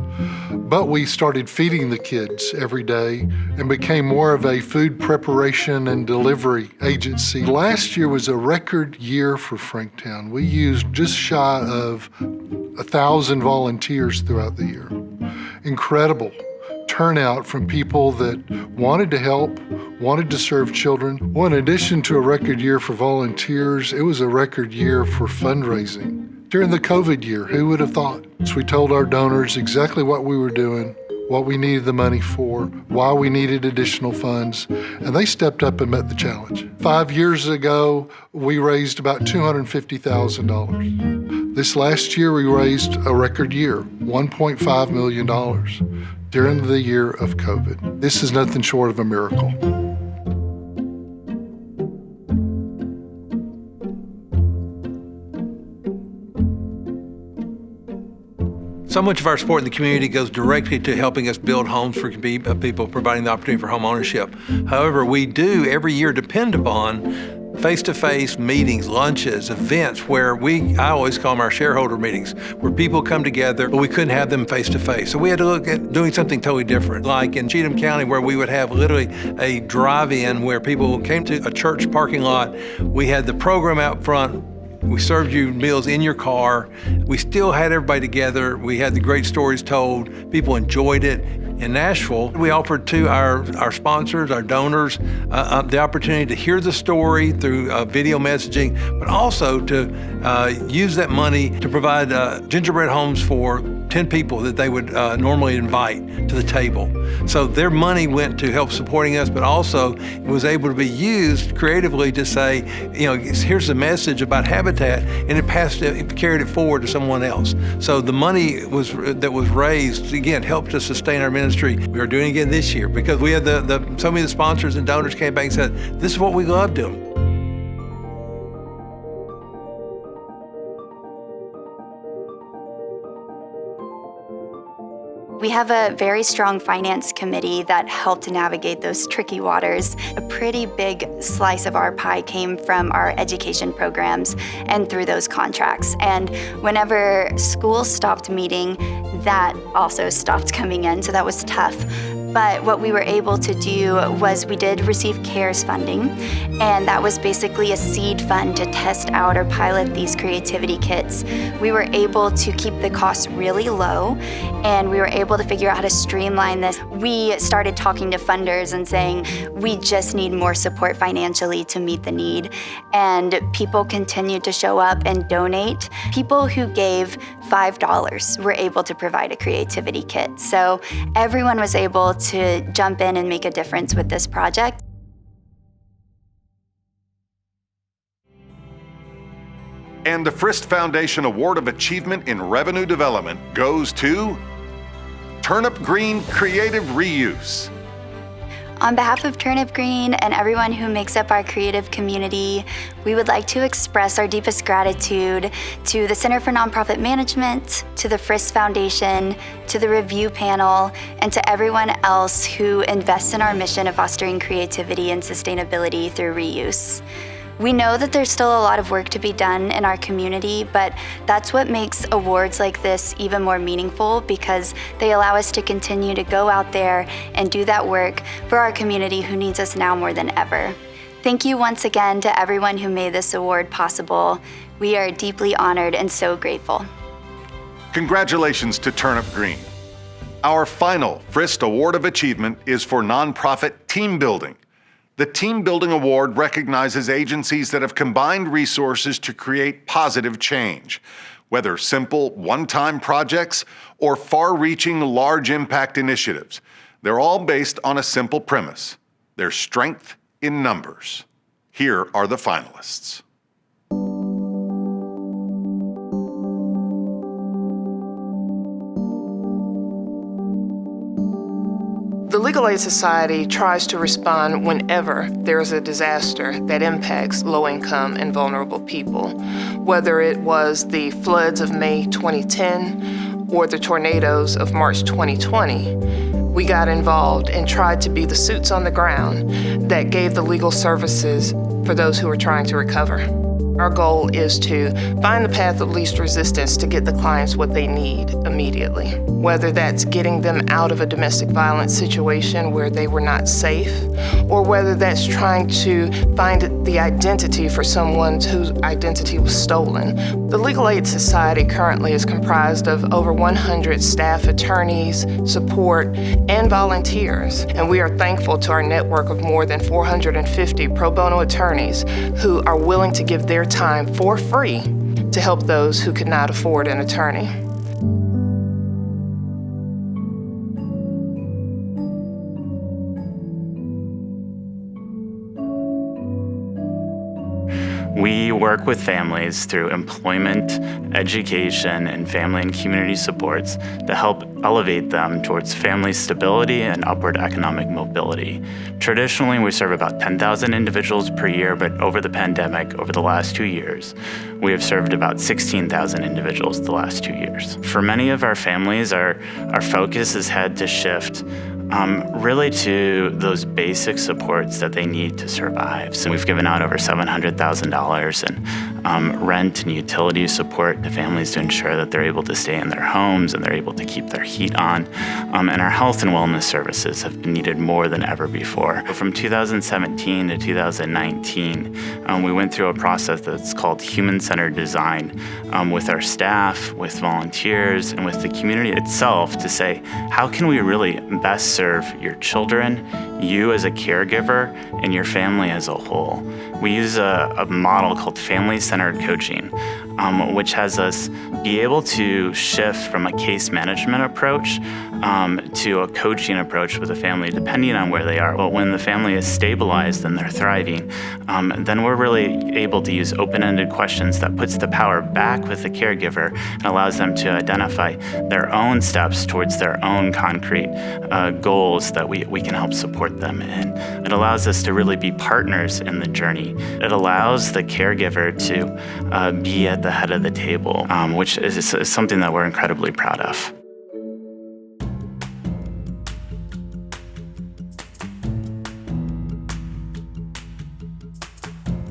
But we started feeding the kids every day and became more of a food preparation and delivery agency. Last year was a record year for Franktown. We used just shy of 1,000 volunteers throughout the year. Incredible turnout from people that wanted to help, wanted to serve children. Well, in addition to a record year for volunteers, it was a record year for fundraising. During the COVID year, who would have thought? So we told our donors exactly what we were doing, what we needed the money for, why we needed additional funds, and they stepped up and met the challenge. 5 years ago, we raised about $250,000. This last year, we raised a record year, $1.5 million during the year of COVID. This is nothing short of a miracle. So much of our support in the community goes directly to helping us build homes for people, providing the opportunity for home ownership. However, we do every year depend upon face-to-face meetings, lunches, events where I always call them our shareholder meetings, where people come together, but we couldn't have them face-to-face. So we had to look at doing something totally different, like in Cheatham County, where we would have literally a drive-in where people came to a church parking lot. We had the program out front. We served you meals in your car. We still had everybody together. We had the great stories told. People enjoyed it. In Nashville, we offered to our sponsors, our donors, the opportunity to hear the story through video messaging, but also to use that money to provide gingerbread homes for 10 people that they would normally invite to the table. So their money went to help supporting us, but also it was able to be used creatively to say, here's the message about Habitat, and it carried it forward to someone else. So the money that was raised, again, helped us sustain our ministry. We are doing it again this year because we had so many of the sponsors and donors came back and said, this is what we love doing. We have a very strong finance committee that helped navigate those tricky waters. A pretty big slice of our pie came from our education programs and through those contracts. And whenever schools stopped meeting, that also stopped coming in, so that was tough. But what we were able to do was we did receive CARES funding, and that was basically a seed fund to test out or pilot these creativity kits. We were able to keep the costs really low, and we were able to figure out how to streamline this. We started talking to funders and saying, we just need more support financially to meet the need. And people continued to show up and donate. People who gave $5 were able to provide a creativity kit. So everyone was able to jump in and make a difference with this project. And the Frist Foundation Award of Achievement in Revenue Development goes to Turnip Green Creative Reuse. On behalf of Turnip Green and everyone who makes up our creative community, we would like to express our deepest gratitude to the Center for Nonprofit Management, to the Frist Foundation, to the review panel, and to everyone else who invests in our mission of fostering creativity and sustainability through reuse. We know that there's still a lot of work to be done in our community, but that's what makes awards like this even more meaningful, because they allow us to continue to go out there and do that work for our community who needs us now more than ever. Thank you once again to everyone who made this award possible. We are deeply honored and so grateful. Congratulations to Turnip Green. Our final Frist Award of Achievement is for nonprofit team building. The Team Building Award recognizes agencies that have combined resources to create positive change, whether simple one-time projects or far-reaching large impact initiatives. They're all based on a simple premise: there's strength in numbers. Here are the finalists. The Legal Aid Society tries to respond whenever there is a disaster that impacts low-income and vulnerable people, whether it was the floods of May 2010 or the tornadoes of March 2020. We got involved and tried to be the suits on the ground that gave the legal services for those who are trying to recover. Our goal is to find the path of least resistance to get the clients what they need immediately, whether that's getting them out of a domestic violence situation where they were not safe, or whether that's trying to find the identity for someone whose identity was stolen. The Legal Aid Society currently is comprised of over 100 staff attorneys, support, and volunteers, and we are thankful to our network of more than 450 pro bono attorneys who are willing to give their time for free to help those who could not afford an attorney. We work with families through employment, education, and family and community supports to help elevate them towards family stability and upward economic mobility. Traditionally, we serve about 10,000 individuals per year, but over the pandemic, over the last 2 years, we have served about 16,000 individuals the last 2 years. For many of our families, our focus has had to shift really to those basic supports that they need to survive. So we've given out over $700,000 in rent and utility support to families to ensure that they're able to stay in their homes and they're able to keep their heat on. And our health and wellness services have been needed more than ever before. From 2017 to 2019, we went through a process that's called human-centered design with our staff, with volunteers, and with the community itself to say, how can we really best serve your children, you as a caregiver, and your family as a whole? We use a model called family-centered coaching, which has us be able to shift from a case management approach to a coaching approach with a family, depending on where they are. But when the family is stabilized and they're thriving, then we're really able to use open-ended questions that puts the power back with the caregiver and allows them to identify their own steps towards their own concrete goals that we can help support them in. It allows us to really be partners in the journey. It allows the caregiver to be at the head of the table, which is something that we're incredibly proud of.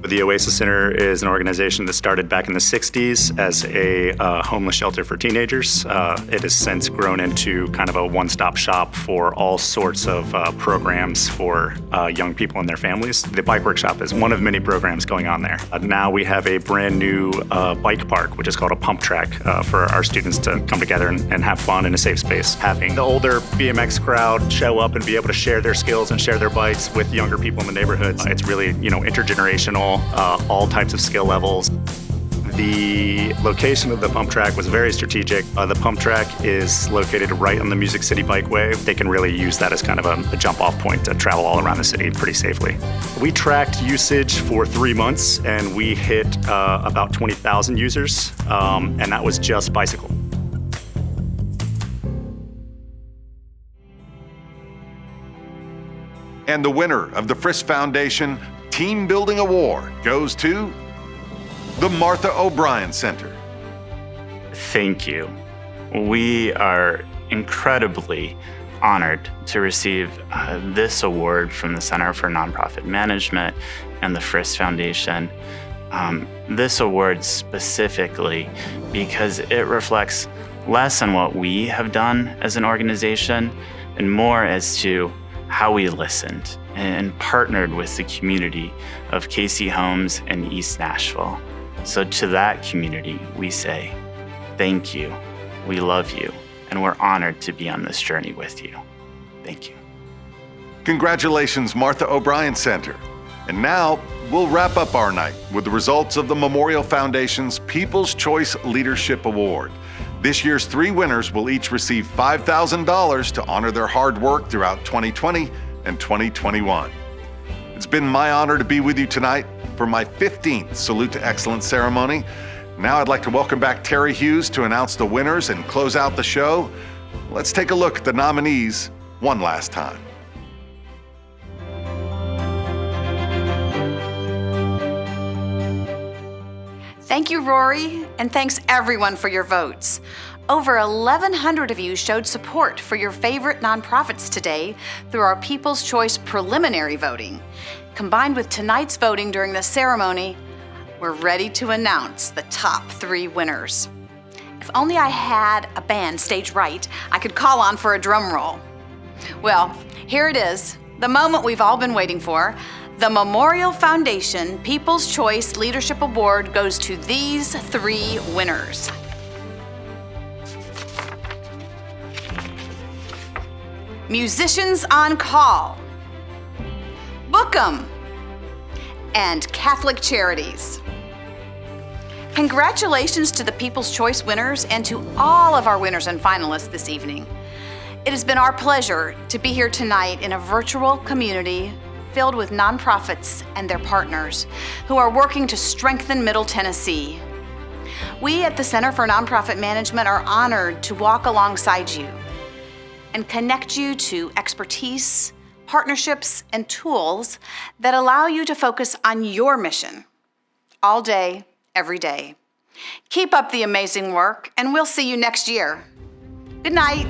The The Oasis Center is an organization that started back in the 60s as a homeless shelter for teenagers. It has since grown into kind of a one-stop shop for all sorts of programs for young people and their families. The Bike Workshop is one of many programs going on there. Now we have a brand new bike park, which is called a pump track, for our students to come together and have fun in a safe space. Having the older BMX crowd show up and be able to share their skills and share their bikes with younger people in the neighborhoods. It's really, intergenerational, all types of skill levels. The location of the pump track was very strategic. The pump track is located right on the Music City Bikeway. They can really use that as kind of a jump-off point to travel all around the city pretty safely. We tracked usage for 3 months, and we hit about 20,000 users, and that was just bicycle. And the winner of the Frist Foundation Team Building Award goes to the Martha O'Brien Center. Thank you. We are incredibly honored to receive this award from the Center for Nonprofit Management and the Frist Foundation. This award specifically because it reflects less on what we have done as an organization and more as to how we listened and partnered with the community of Casey Homes and East Nashville. So to that community, we say, thank you, we love you, and we're honored to be on this journey with you. Thank you. Congratulations, Martha O'Brien Center. And now we'll wrap up our night with the results of the Memorial Foundation's People's Choice Leadership Award. This year's 3 winners will each receive $5,000 to honor their hard work throughout 2020 and 2021. It's been my honor to be with you tonight for my 15th Salute to Excellence ceremony. Now I'd like to welcome back Terry Hughes to announce the winners and close out the show. Let's take a look at the nominees one last time. Thank you, Rory, and thanks everyone for your votes. Over 1,100 of you showed support for your favorite nonprofits today through our People's Choice preliminary voting. Combined with tonight's voting during the ceremony, we're ready to announce the top 3 winners. If only I had a band staged right, I could call on for a drum roll. Well, here it is, the moment we've all been waiting for. The Memorial Foundation People's Choice Leadership Award goes to these 3 winners. Musicians on Call, Bookham, and Catholic Charities. Congratulations to the People's Choice winners and to all of our winners and finalists this evening. It has been our pleasure to be here tonight in a virtual community filled with nonprofits and their partners who are working to strengthen Middle Tennessee. We at the Center for Nonprofit Management are honored to walk alongside you and connect you to expertise, partnerships, and tools that allow you to focus on your mission all day, every day. Keep up the amazing work, and we'll see you next year. Good night.